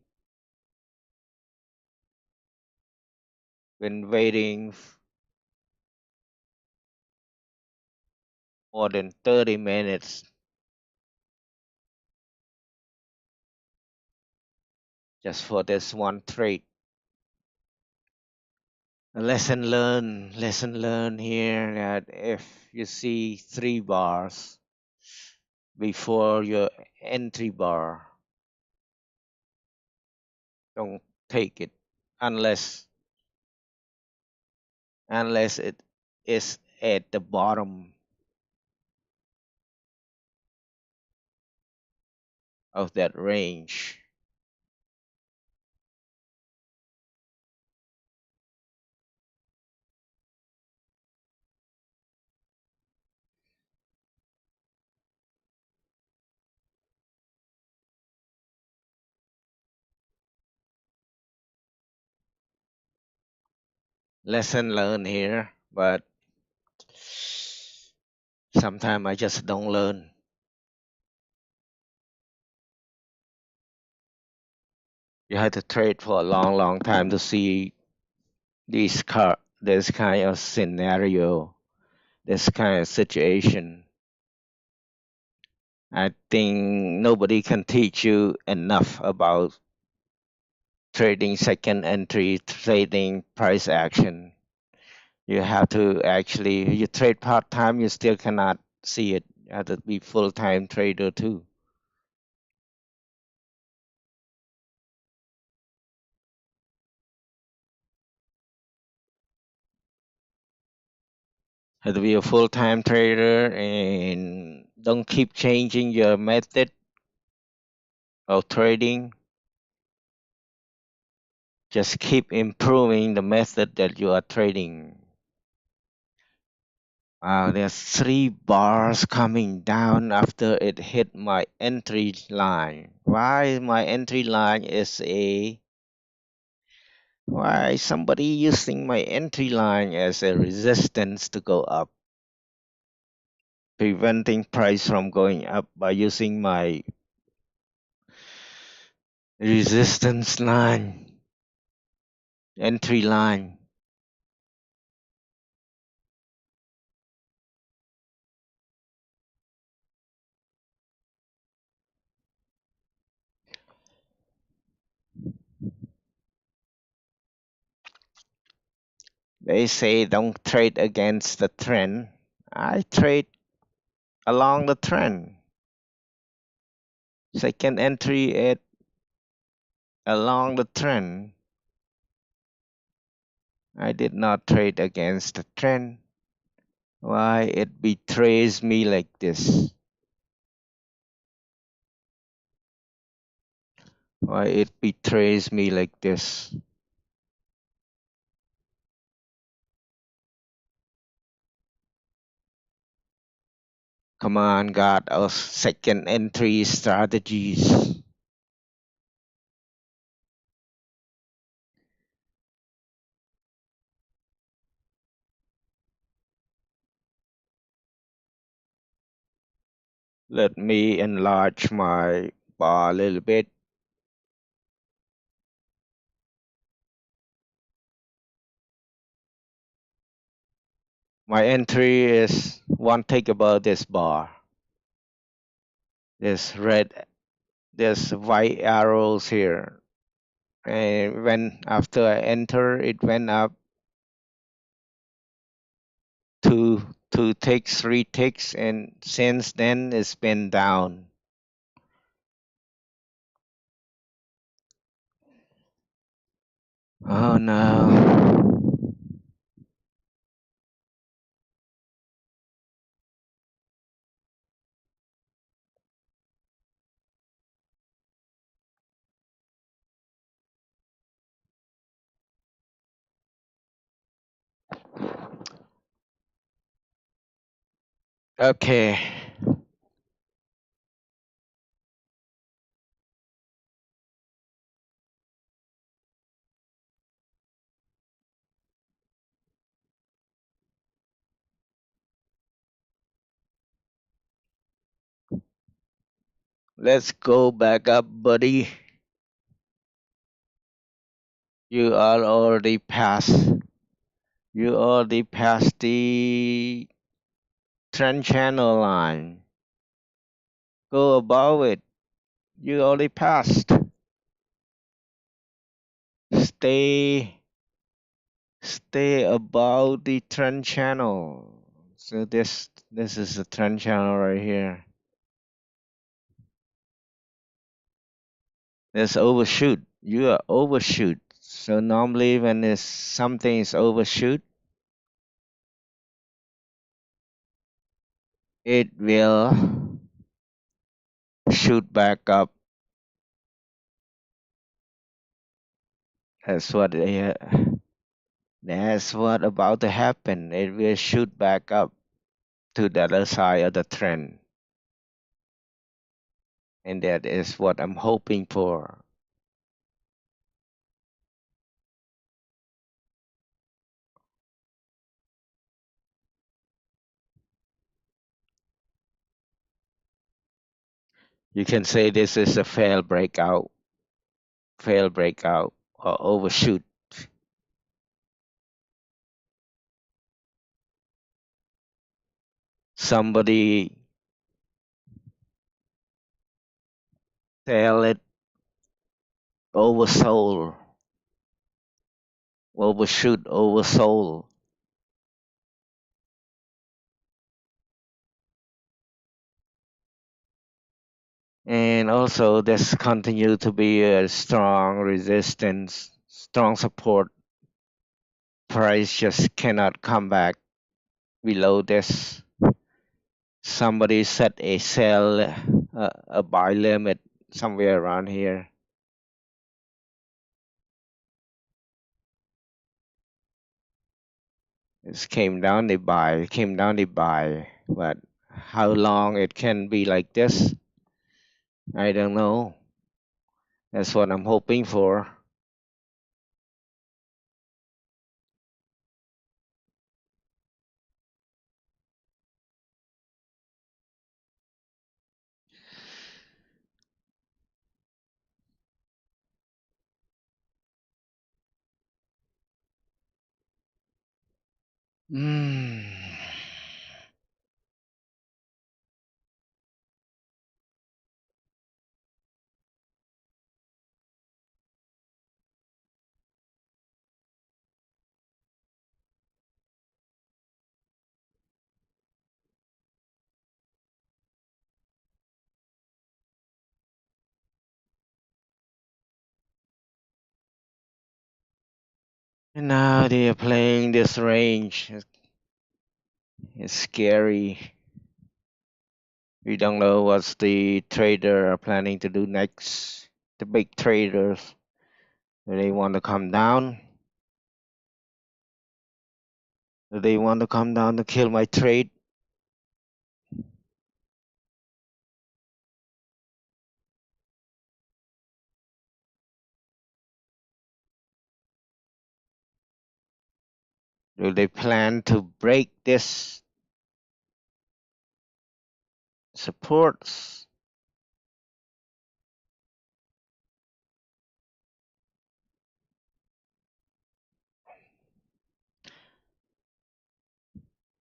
Been waiting more than 30 minutes just for this one trade. A lesson learned here that if you see 3 bars, before your entry bar. Don't take it unless it is at the bottom of that range. Lesson learned here, but sometimes I just don't learn. You have to trade for a long time to see this kind of scenario, this kind of situation. I think nobody can teach you enough about trading second entry, trading price action. You have to actually, you trade part time, you still cannot see it. You have to be full time trader too. Have to be a full time trader and don't keep changing your method of trading. Just keep improving the method that you are trading. Wow, there's three bars coming down after it hit my entry line. My entry line is why somebody using my entry line as a resistance to go up, preventing price from going up by using my resistance line, entry line. They say don't trade against the trend. I trade along the trend. Second entry at along the trend. I did not trade against the trend. Why it betrays me like this? Why it betrays me like this? Come on, God, our second entry strategies. Let me enlarge my bar a little bit. My entry is one tick above this bar. There's white arrows here. And when after I enter, it went up two ticks, three ticks, and since then it's been down. Oh no. Okay, let's go back up, buddy. You are already past. You already passed the trend channel line. Go above it. You already passed. Stay stay above the trend channel. So this is the trend channel right here. It's overshoot. You are overshoot. So normally when it's something is overshoot, it will shoot back up. That's what that's what about to happen. It will shoot back up to the other side of the trend, and that is what I'm hoping for. You can say this is a fail breakout, or overshoot. Somebody tell it oversold, overshoot, oversold. And also, there's continue to be a strong resistance, strong support. Price just cannot come back below this. Somebody set a sell, a buy limit somewhere around here. It came down, they buy, came down, they buy. But how long it can be like this, I don't know. That's what I'm hoping for. Mm. And now they are playing this range. It's scary. We don't know what the trader are planning to do next. The big traders, do they want to come down? Do they want to come down to kill my trade? Do they plan to break this supports?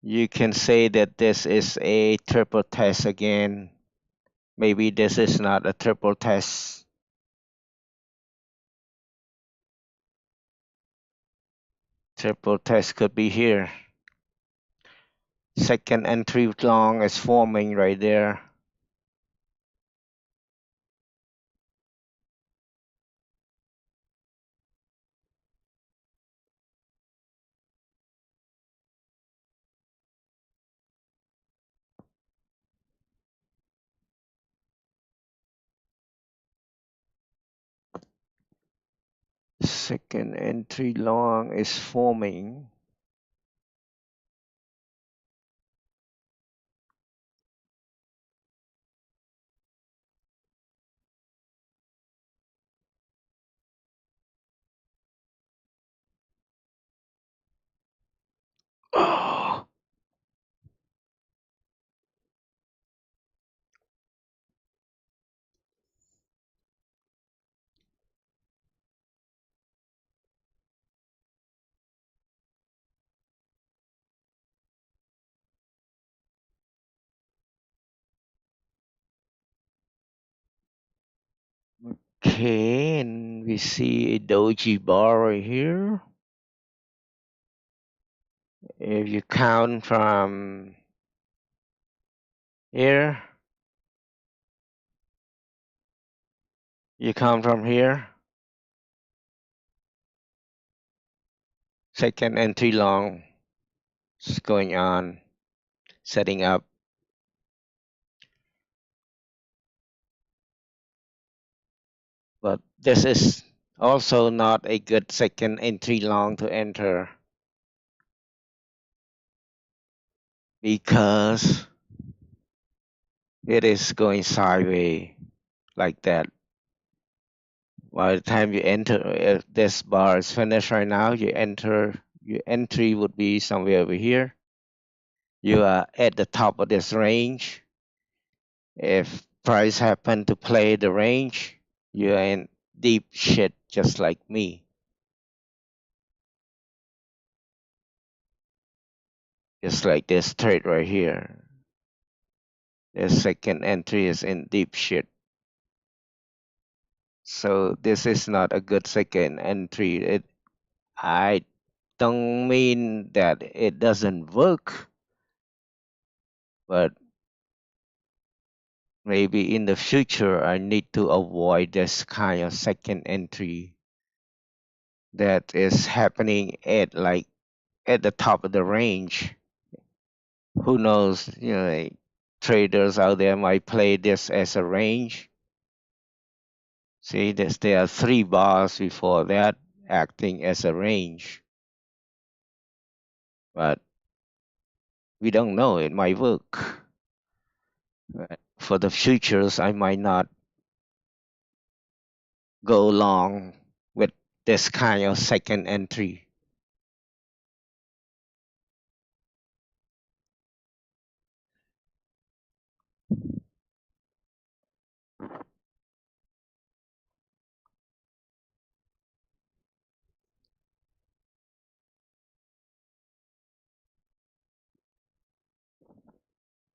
You can say that this is a triple test again. Maybe this is not a triple test. Triple test could be here. Second entry long is forming right there. Second entry long is forming. Oh, okay, and we see a doji bar right here. If you count from here, You come from here, second entry long is going on, setting up. But this is also not a good second entry long to enter because it is going sideways like that. By the time you enter, if this bar is finished right now, you enter, your entry would be somewhere over here. You are at the top of this range. If price happen to play the range, you are in deep shit just like me. Just like this trade right here. This second entry is in deep shit. So this is not a good second entry. I don't mean that it doesn't work, but maybe in the future I need to avoid this kind of second entry that is happening at like at the top of the range. Who knows? Like, traders out there might play this as a range. See, there are three bars before that acting as a range, but we don't know. It might work. But for the futures, I might not go long with this kind of second entry.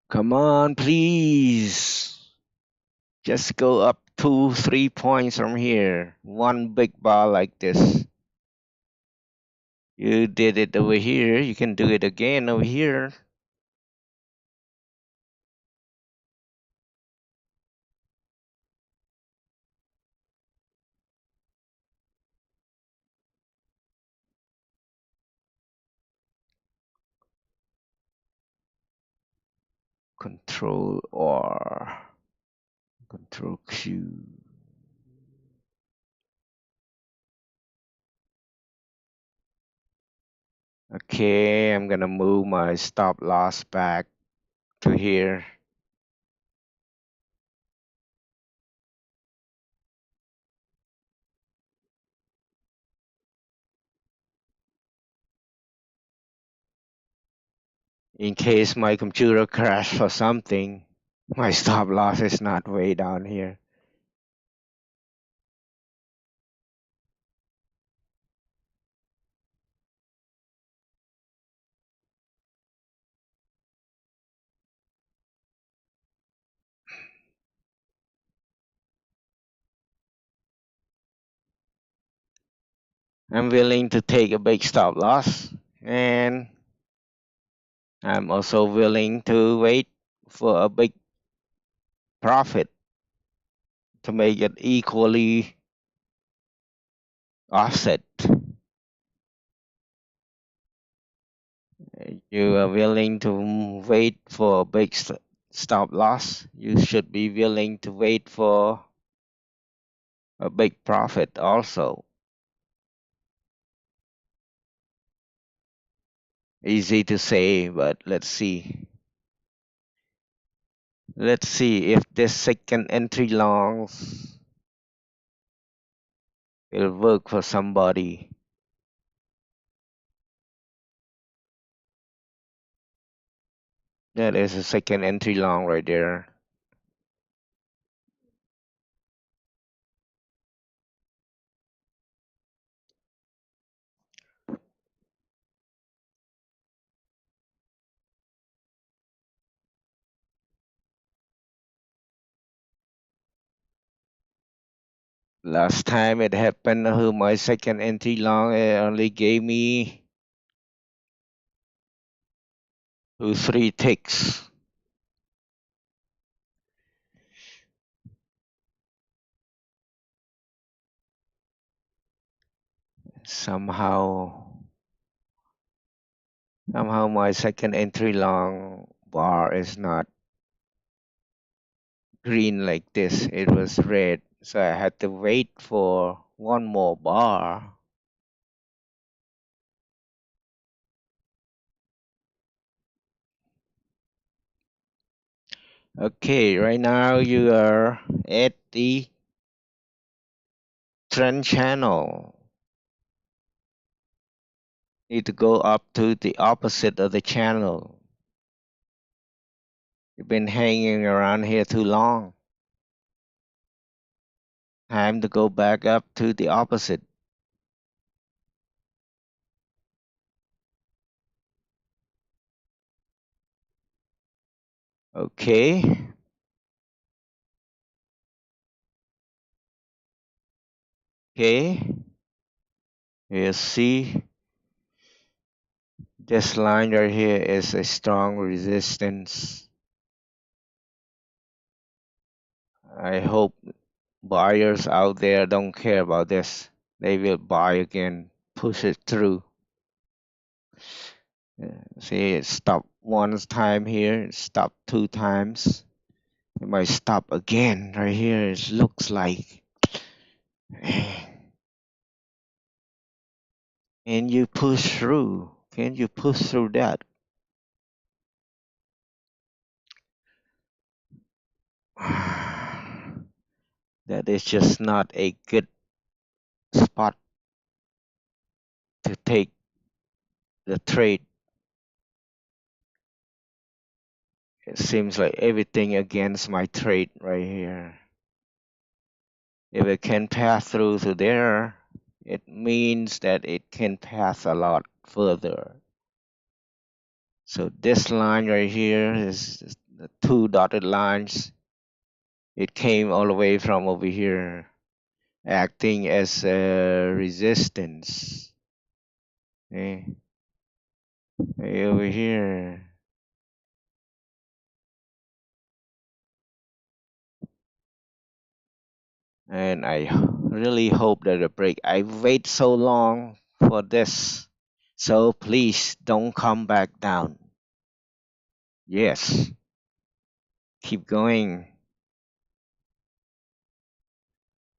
Come on, please. Just go up 2, 3 points from here. One big bar like this. You did it over here. You can do it again over here. Control R. Control Q. Okay, I'm gonna move my stop loss back to here. In case my computer crashes or something, my stop loss is not way down here. I'm willing to take a big stop loss, and I'm also willing to wait for a big profit to make it equally offset. You are willing to wait for a big stop loss. You should be willing to wait for a big profit also. Easy to say, but let's see. Let's see if this second entry longs will work for somebody. That is a second entry long right there. Last time it happened, my second entry long it only gave me 3 ticks. Somehow, somehow my second entry long bar is not green like this. It was red, so I had to wait for one more bar. Okay, right now you are at the trend channel. Need to go up to the opposite of the channel. You've been hanging around here too long. Time to go back up to the opposite. Okay. Okay. You see, this line right here is a strong resistance. I hope buyers out there don't care about this. They will buy again, push it through. See, it stopped one time here, it stopped two times. It might stop again right here. It looks like. Can you push through? Can you push through that? That is just not a good spot to take the trade. It seems like everything against my trade right here. If it can pass through to there, it means that it can pass a lot further. So this line right here is the two dotted lines. It came all the way from over here, acting as a resistance. Okay, over here. And I really hope that it break. I wait so long for this. So please don't come back down. Yes, keep going.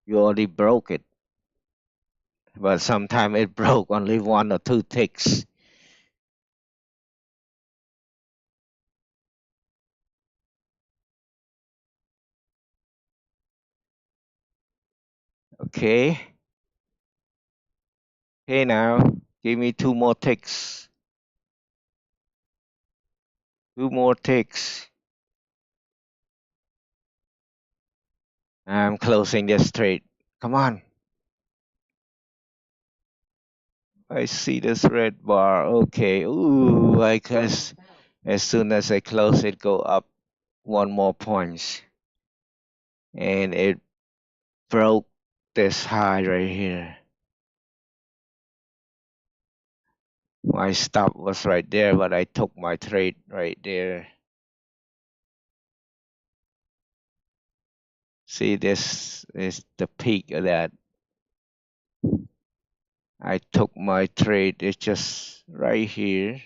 You already broke it. But sometimes it broke only one or two ticks. Okay. Okay, now give me two more ticks. Two more ticks. I'm closing this trade. Come on. I see this red bar. Okay. Ooh, I guess as soon as I close it, go up one more points. And it broke this high right here. My stop was right there, but I took my trade right there. See, this is the peak of that. I took my trade. It's just right here.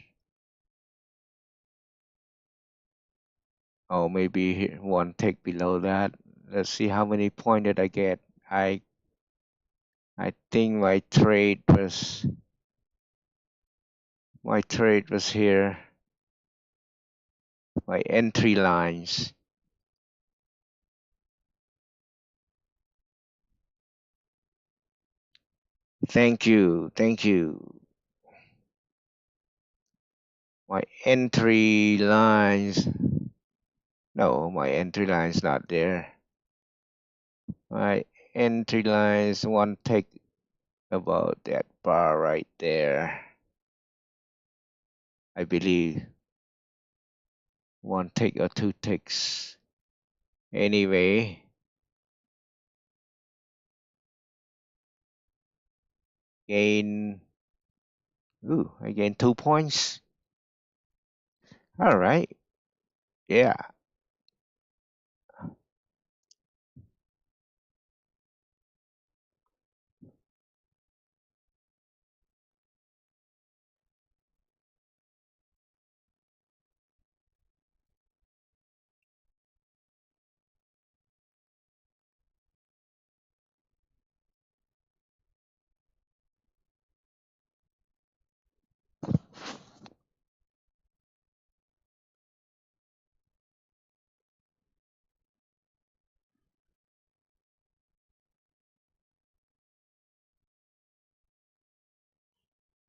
Oh, maybe one tick below that. Let's see how many points did I get. I I think my trade was here. My entry lines. Thank you. Thank you. My entry lines. No, my entry line's not there. My entry lines one tick about that bar right there. I believe one tick or two ticks. Anyway, gain. Ooh, I gained 2 points. All right. Yeah.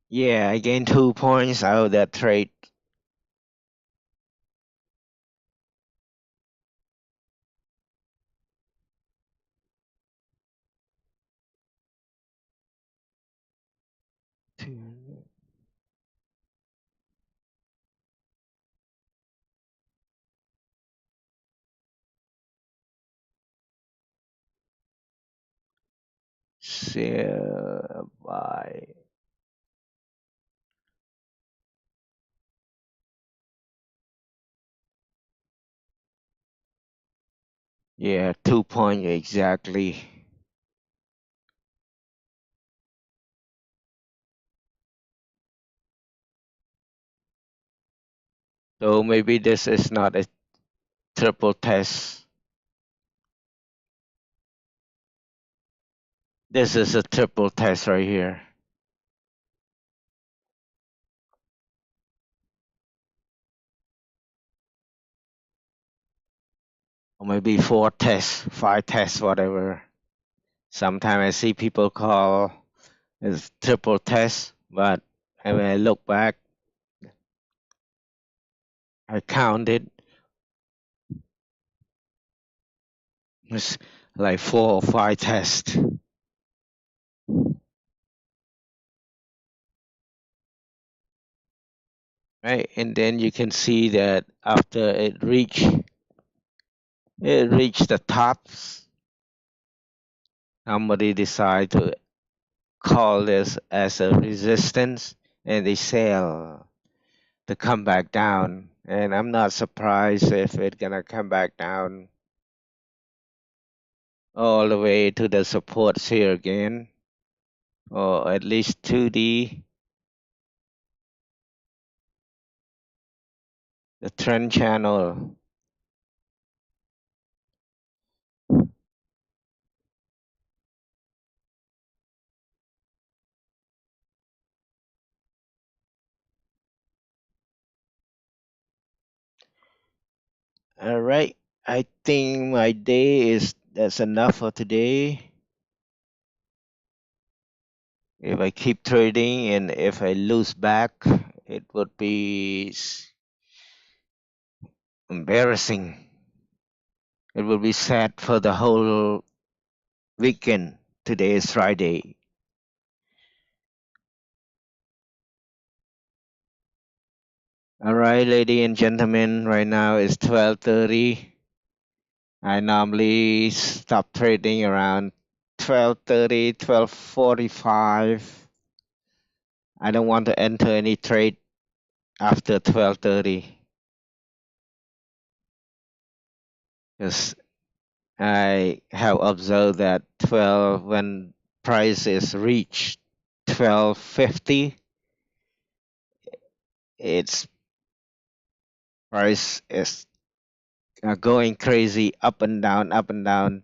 Yeah, I gained 2 points out of that trade. So, buy. Yeah, 2 point exactly. So maybe this is not a triple test. This is a triple test right here. Or maybe four tests, five tests, whatever. Sometimes I see people call it triple test, but when I look back, I counted it's like 4 or 5 tests. Right? And then you can see that after it reached the tops, somebody decide to call this as a resistance and they sell to come back down. And I'm not surprised if it's gonna come back down all the way to the supports here again, or at least to the trend channel. All right, I think my day is that's enough for today. If I keep trading and if I lose back, it would be embarrassing. It will be sad for the whole weekend. Today is Friday. All right, ladies and gentlemen, right now it's 12:30. I normally stop trading around 12:30, 12:45. I don't want to enter any trade after 12:30 because I have observed that 12 when price is reached 12.50, its price is going crazy up and down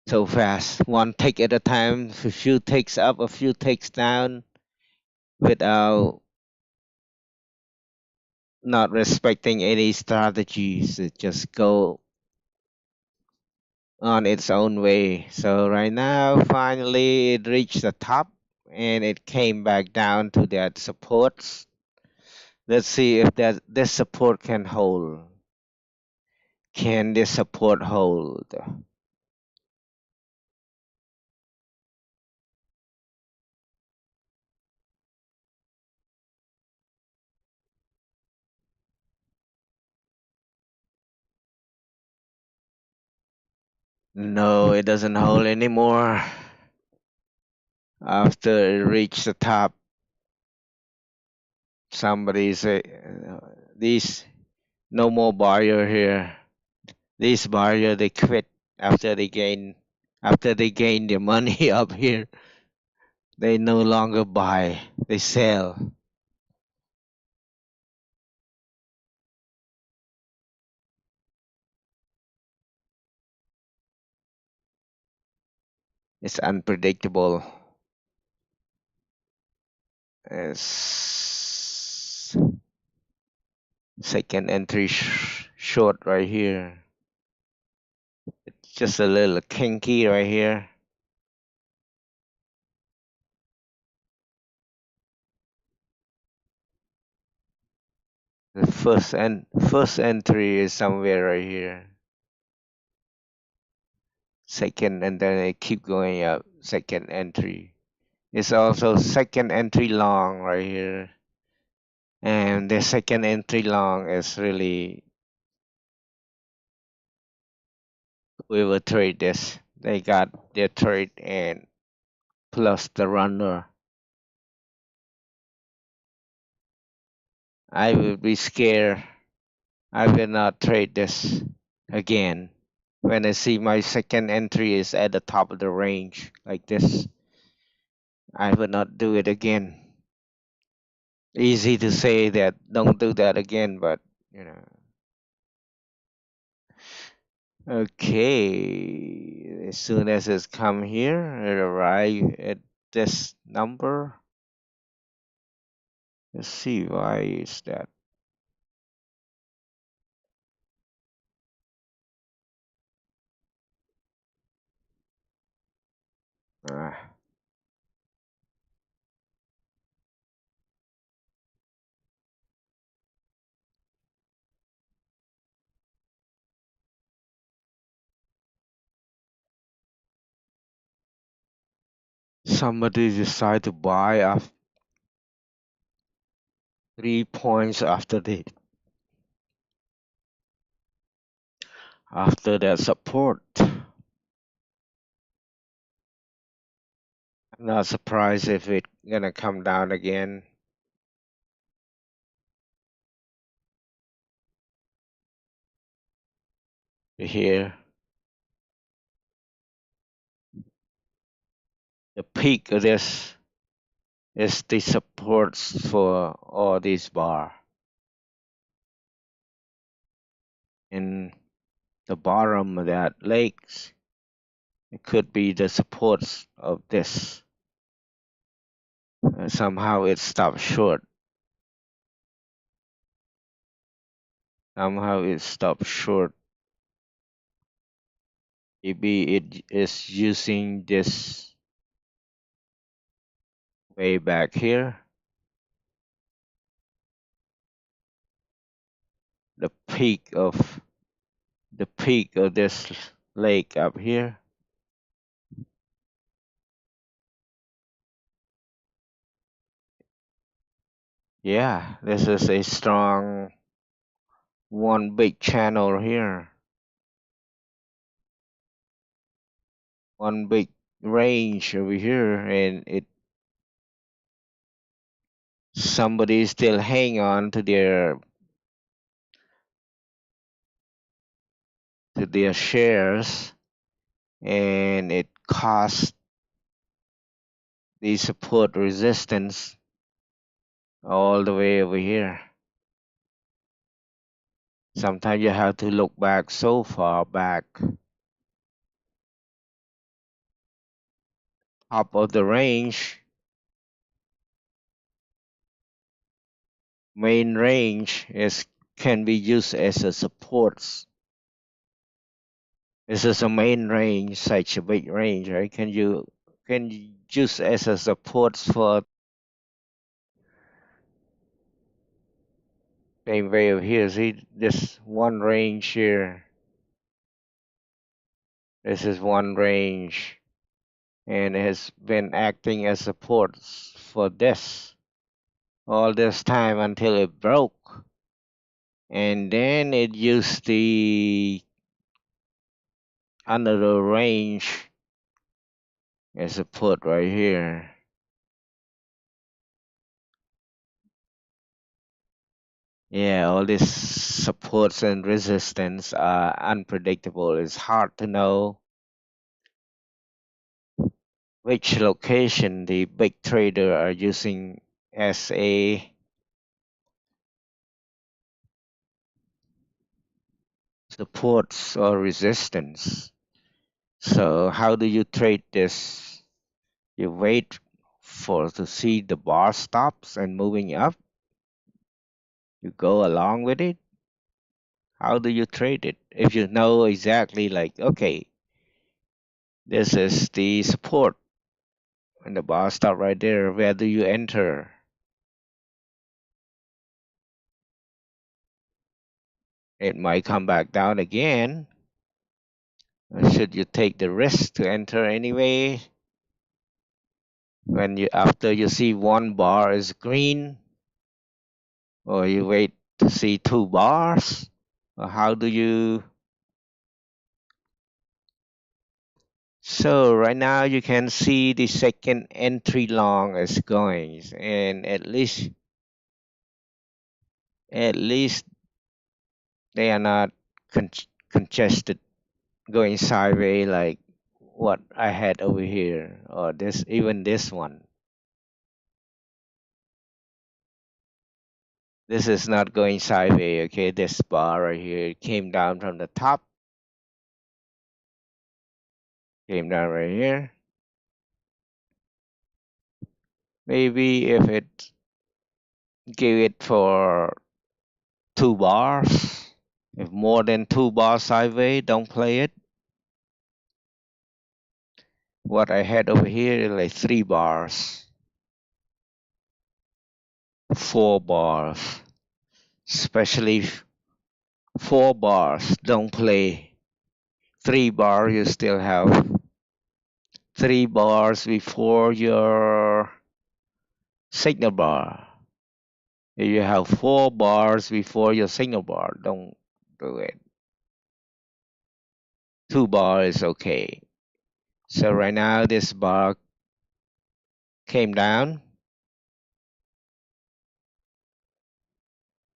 so fast. One tick at a time, a few ticks up, a few ticks down without not respecting any strategies. It just go on its own way. So right now, finally, it reached the top and it came back down to that supports. Let's see if that this support can hold. Can this support hold? No, it doesn't hold anymore. After it reached the top, somebody say, "These no more buyer here. These buyer they quit after they gain their money up here. They no longer buy. They sell. It's unpredictable. It's second entry short right here. It's just a little kinky right here. The first entry is somewhere right here. Second, and then it keep going up. Second entry. It's also second entry long right here. And the second entry long is really whoever trade this. They got their trade and plus the runner. I will be scared. I will not trade this again. When I see my second entry is at the top of the range like this, I will not do it again. Easy to say that don't do that again, but you know. Okay, as soon as it's come here, it arrive at this number. Let's see why is that. Ah, somebody decide to buy after 3 points after that support. I'm not surprised if it gonna come down again. Here, the peak of this is the supports for all these bar, and the bottom of that lakes. It could be the supports of this. Somehow it stopped short. Somehow it stopped short. Maybe it is using this way back here. The peak of this lake up here. Yeah, this is a strong one big channel here. One big range over here, and it somebody still hang on to their shares, and it costs the support resistance all the way over here. Sometimes you have to look back so far back. Top of the range, main range is can be used as a supports. This is a main range, such a big range, right? Can you use as a supports for same way over here? See this one range here. This is one range, and it has been acting as supports for this all this time until it broke, and then it used the under the range as support right here. Yeah, all these supports and resistance are unpredictable. It's hard to know which location the big trader are using as a supports or resistance. So how do you trade this? You wait for to see the bar stops and moving up. You go along with it. How do you trade it? If you know exactly like okay, this is the support and the bar stop right there, where do you enter? It might come back down again. Should you take the risk to enter anyway? When you after you see one bar is green, or you wait to see two bars? Or how do you? So right now you can see the second entry long is going, and at least they are not congested going sideways like what I had over here, or this one. This is not going sideways, okay? This bar right here came down from the top, came down right here. Maybe if it give it for two bars, if more than two bars sideways, don't play it. What I had over here is like three bars, four bars, especially four bars. Don't play. Three bars, you still have three bars before your signal bar. If you have four bars before your signal bar, don't do it. Two bars is okay. So right now this bar came down,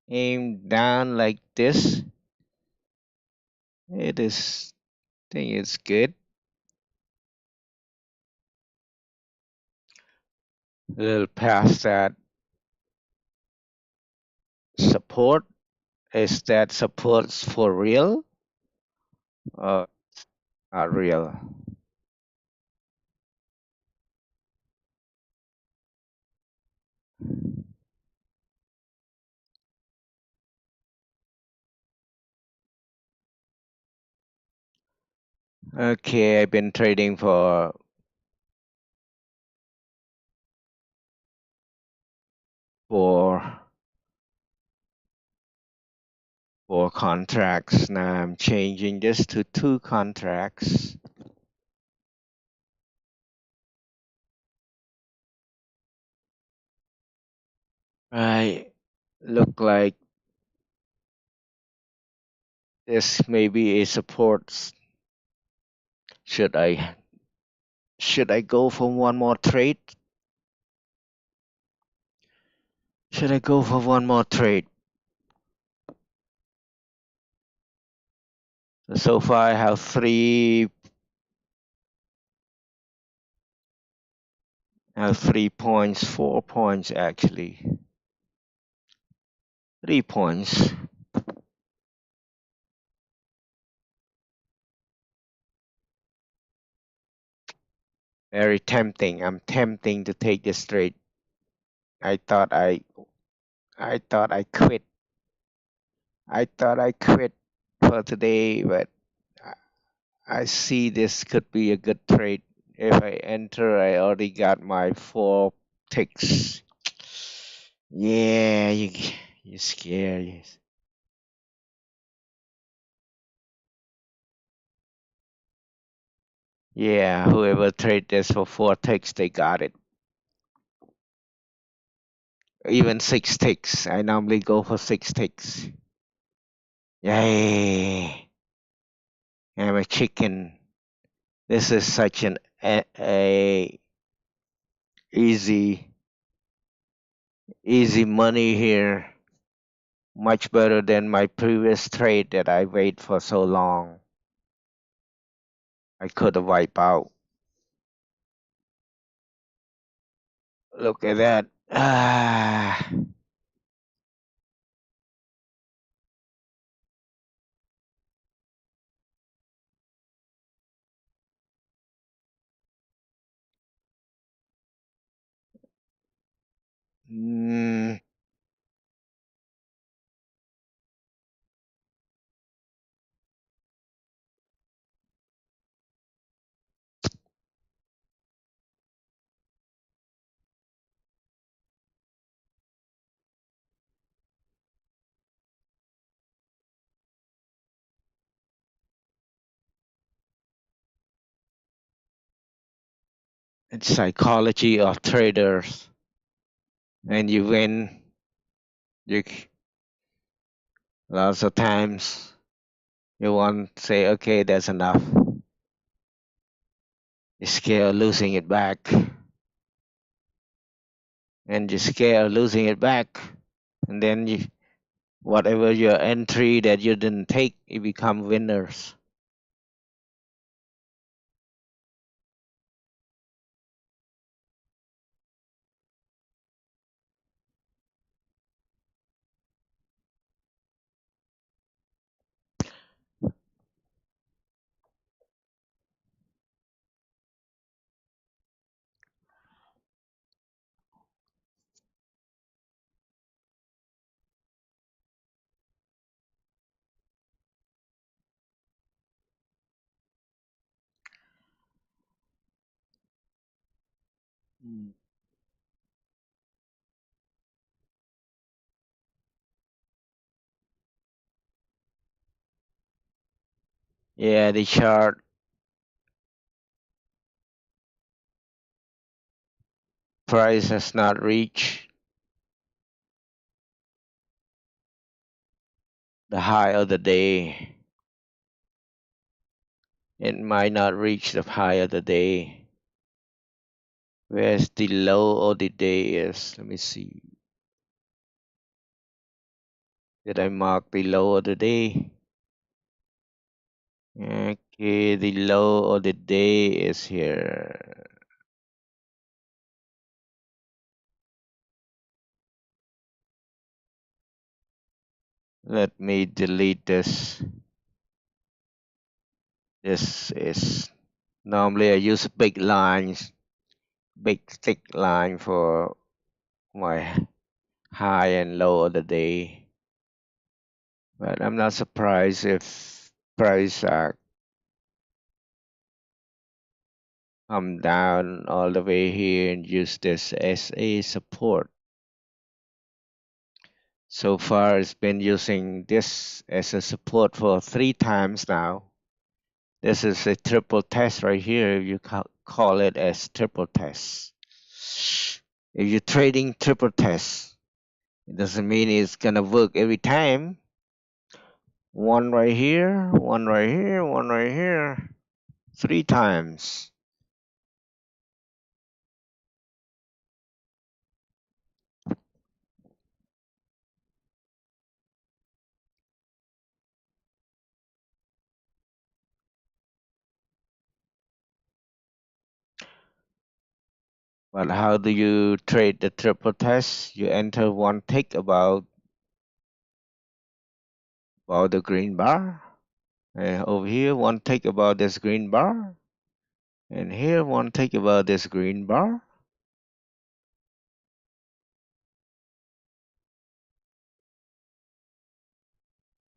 came down like this. It is, I think it's good. A little past that support. Is that supports for real? Uh, Not real. Okay, I've been trading for four contracts. Now I'm changing this to two contracts. Right. Look like this maybe a support. Should I should I go for one more trade? Should I go for one more trade? So far I have I have 3 points, 4 points actually. 3 points. Very tempting. I'm tempting to take this trade. I thought I quit. I thought I quit for today, but I I see this could be a good trade. If I enter, I already got my four ticks. Yeah, you scared. Yeah, whoever trade this for four ticks, they got it. Even six ticks. I normally go for six ticks. Yay! I'm a chicken. This is such a easy easy money here. Much better than my previous trade that I wait for so long. I could have wiped out. Look at that. Ah, mm, It's psychology of traders. And you win, you lots of times you want to say, okay, that's enough. You're scared of losing it back, and you're scared of losing it back, and then whatever your entry that you didn't take, you become winners. Mm. Yeah, the chart price has not reached the high of the day. It might not reach the high of the day. Where's the low of the day is? Let me see. Did I mark the low of the day? Okay, the low of the day is here. Let me delete this. This is normally I use big lines, big thick line for my high and low of the day. But I'm not surprised if price come down all the way here and use this as a support. So far, it's been using this as a support for 3 times now. This is a triple test right here. You call it as triple test. If you're trading triple test, it doesn't mean it's gonna work every time. One right here, one right here, one right here, 3 times. But how do you trade the triple test? You enter one tick about the green bar. And over here, one tick about this green bar. And here, one tick about this green bar.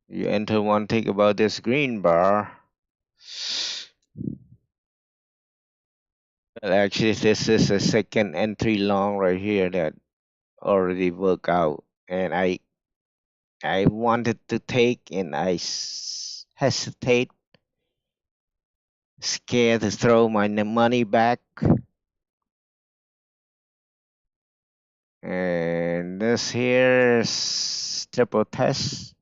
You enter one tick about this green bar. Well, actually, this is a second entry long right here that already worked out. And I wanted to take and I hesitate, scared to throw my money back. And this here is triple test.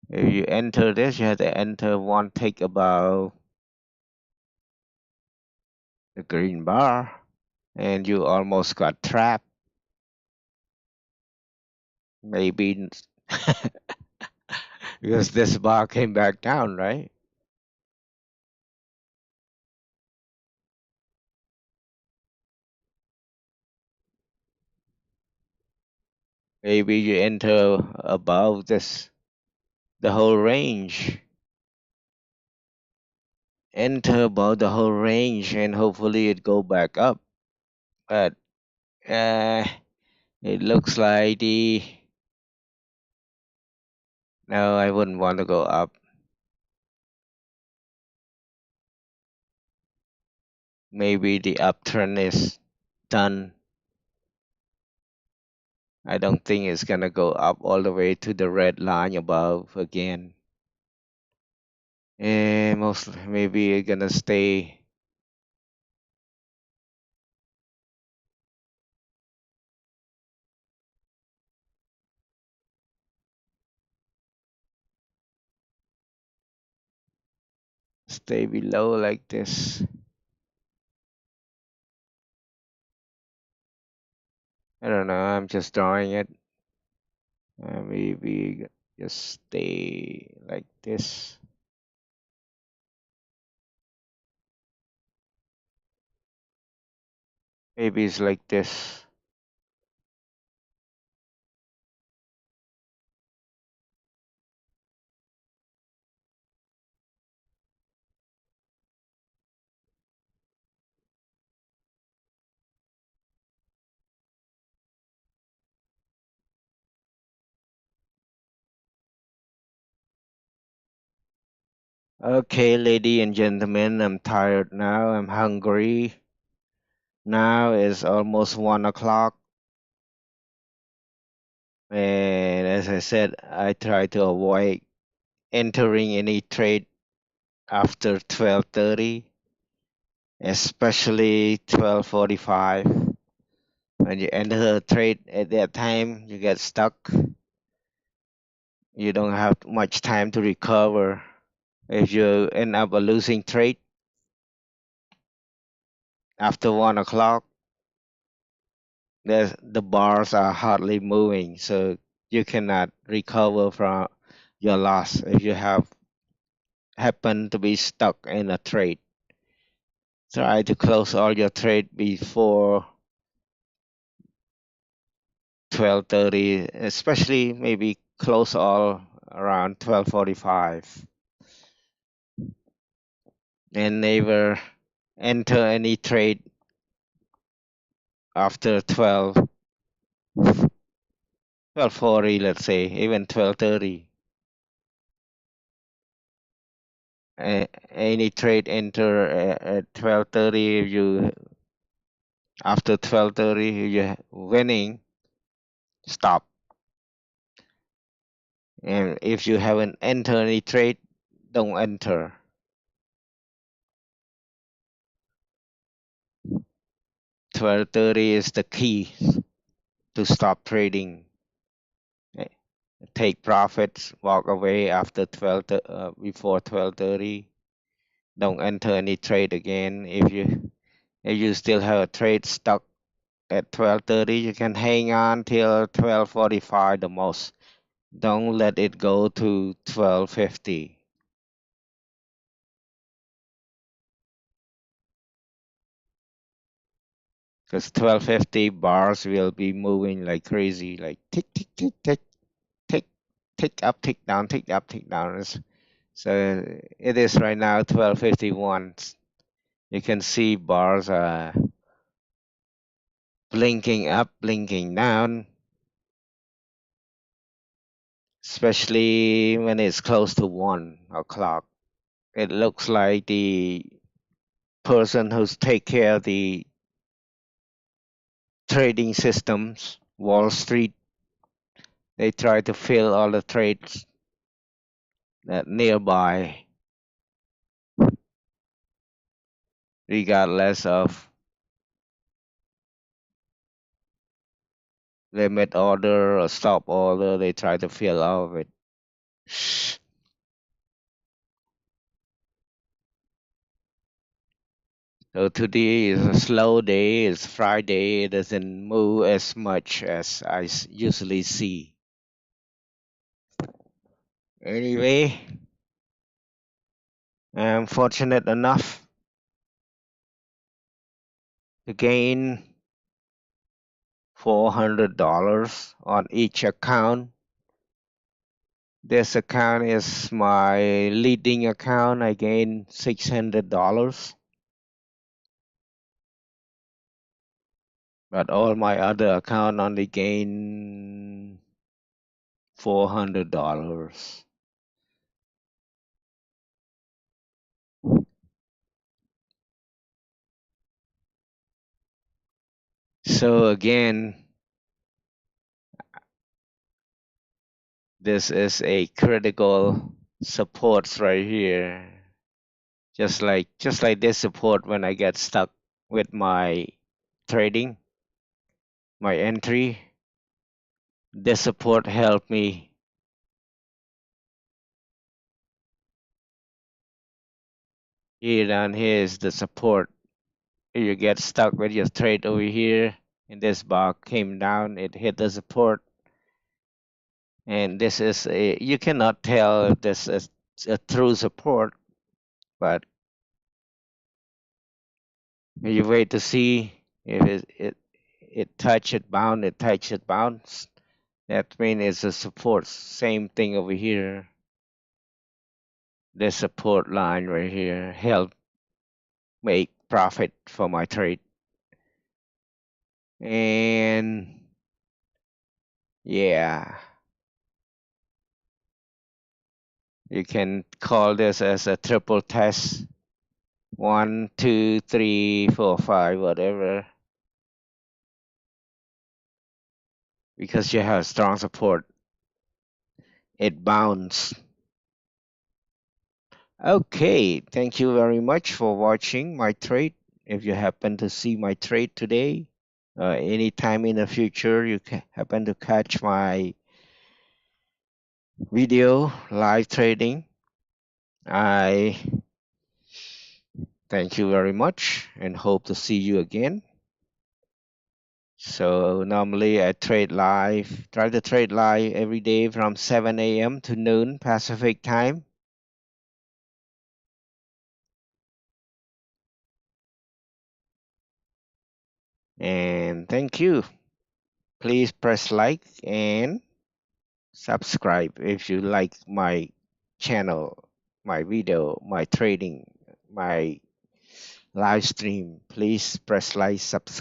If you enter this, you have to enter one tick about the green bar, and you almost got trapped. Maybe because this bar came back down, right? Maybe you enter above this the whole range. Enter above the whole range, and hopefully it go back up. But uh, it looks like the no, I wouldn't want to go up. Maybe the uptrend is done. I don't think it's gonna go up all the way to the red line above again. And most maybe it's gonna stay stay below like this. I don't know. I'm just drawing it. Maybe just stay like this. Maybe it's like this. Okay, lady and gentlemen, I'm tired now. I'm hungry. Now it's almost 1 o'clock. And as I said, I try to avoid entering any trade after 12:30, especially 12:45. When you enter a trade at that time, you get stuck. You don't have much time to recover. If you end up a losing trade after 1 o'clock, the bars are hardly moving, so you cannot recover from your loss if you have happen to be stuck in a trade. Try to close all your trade before 12:30, especially maybe close all around 12:45, and never enter any trade after 12:40, let's say, even 12:30. Any trade enter at 12:30. If you after 12:30 you're winning, stop. And if you haven't entered any trade, don't enter. 12:30 is the key to stop trading. Eh, Take profits, walk away after before 12:30. Don't enter any trade again. If you still have a trade stuck at 12:30, you can hang on till 12:45 the most. Don't let it go to 12:50. Because 12:50 bars will be moving like crazy, like tick, tick, tick, tick, tick, tick up, tick down, tick up, tick down. So it is right now 12:51. You can see bars are blinking up, blinking down, especially when it's close to 1 o'clock. It looks like the person who's take care of the trading systems, Wall Street, they try to fill all the trades that nearby, regardless of limit order or stop order. They try to fill all of it. So today is a slow day. It's Friday. It doesn't move as much as I usually see. Anyway, I'm fortunate enough to gain $400 on each account. This account is my leading account. I gained $600, but all my other account only gain $400. So again, this is a critical support right here. Just like this support when I get stuck with my trading, my entry, this support helped me. Here down here is the support. If you get stuck with your trade over here, and this bar came down, it hit the support, and this is a, you cannot tell if this is a true support, but you wait to see if it touch it bound, it touch it bounce. That means it's a support. Same thing over here. This support line right here help make profit for my trade. And yeah, you can call this as a triple test. One, two, three, four, five, whatever, because you have strong support. It bounds. Okay, thank you very much for watching my trade. If you happen to see my trade today, anytime in the future you happen to catch my video live trading, I thank you very much and hope to see you again. So normally I try to trade live every day from 7 a.m. to noon Pacific time. And thank you. Please press like and subscribe if you like my channel, my video, my trading, my live stream. Please press like, subscribe.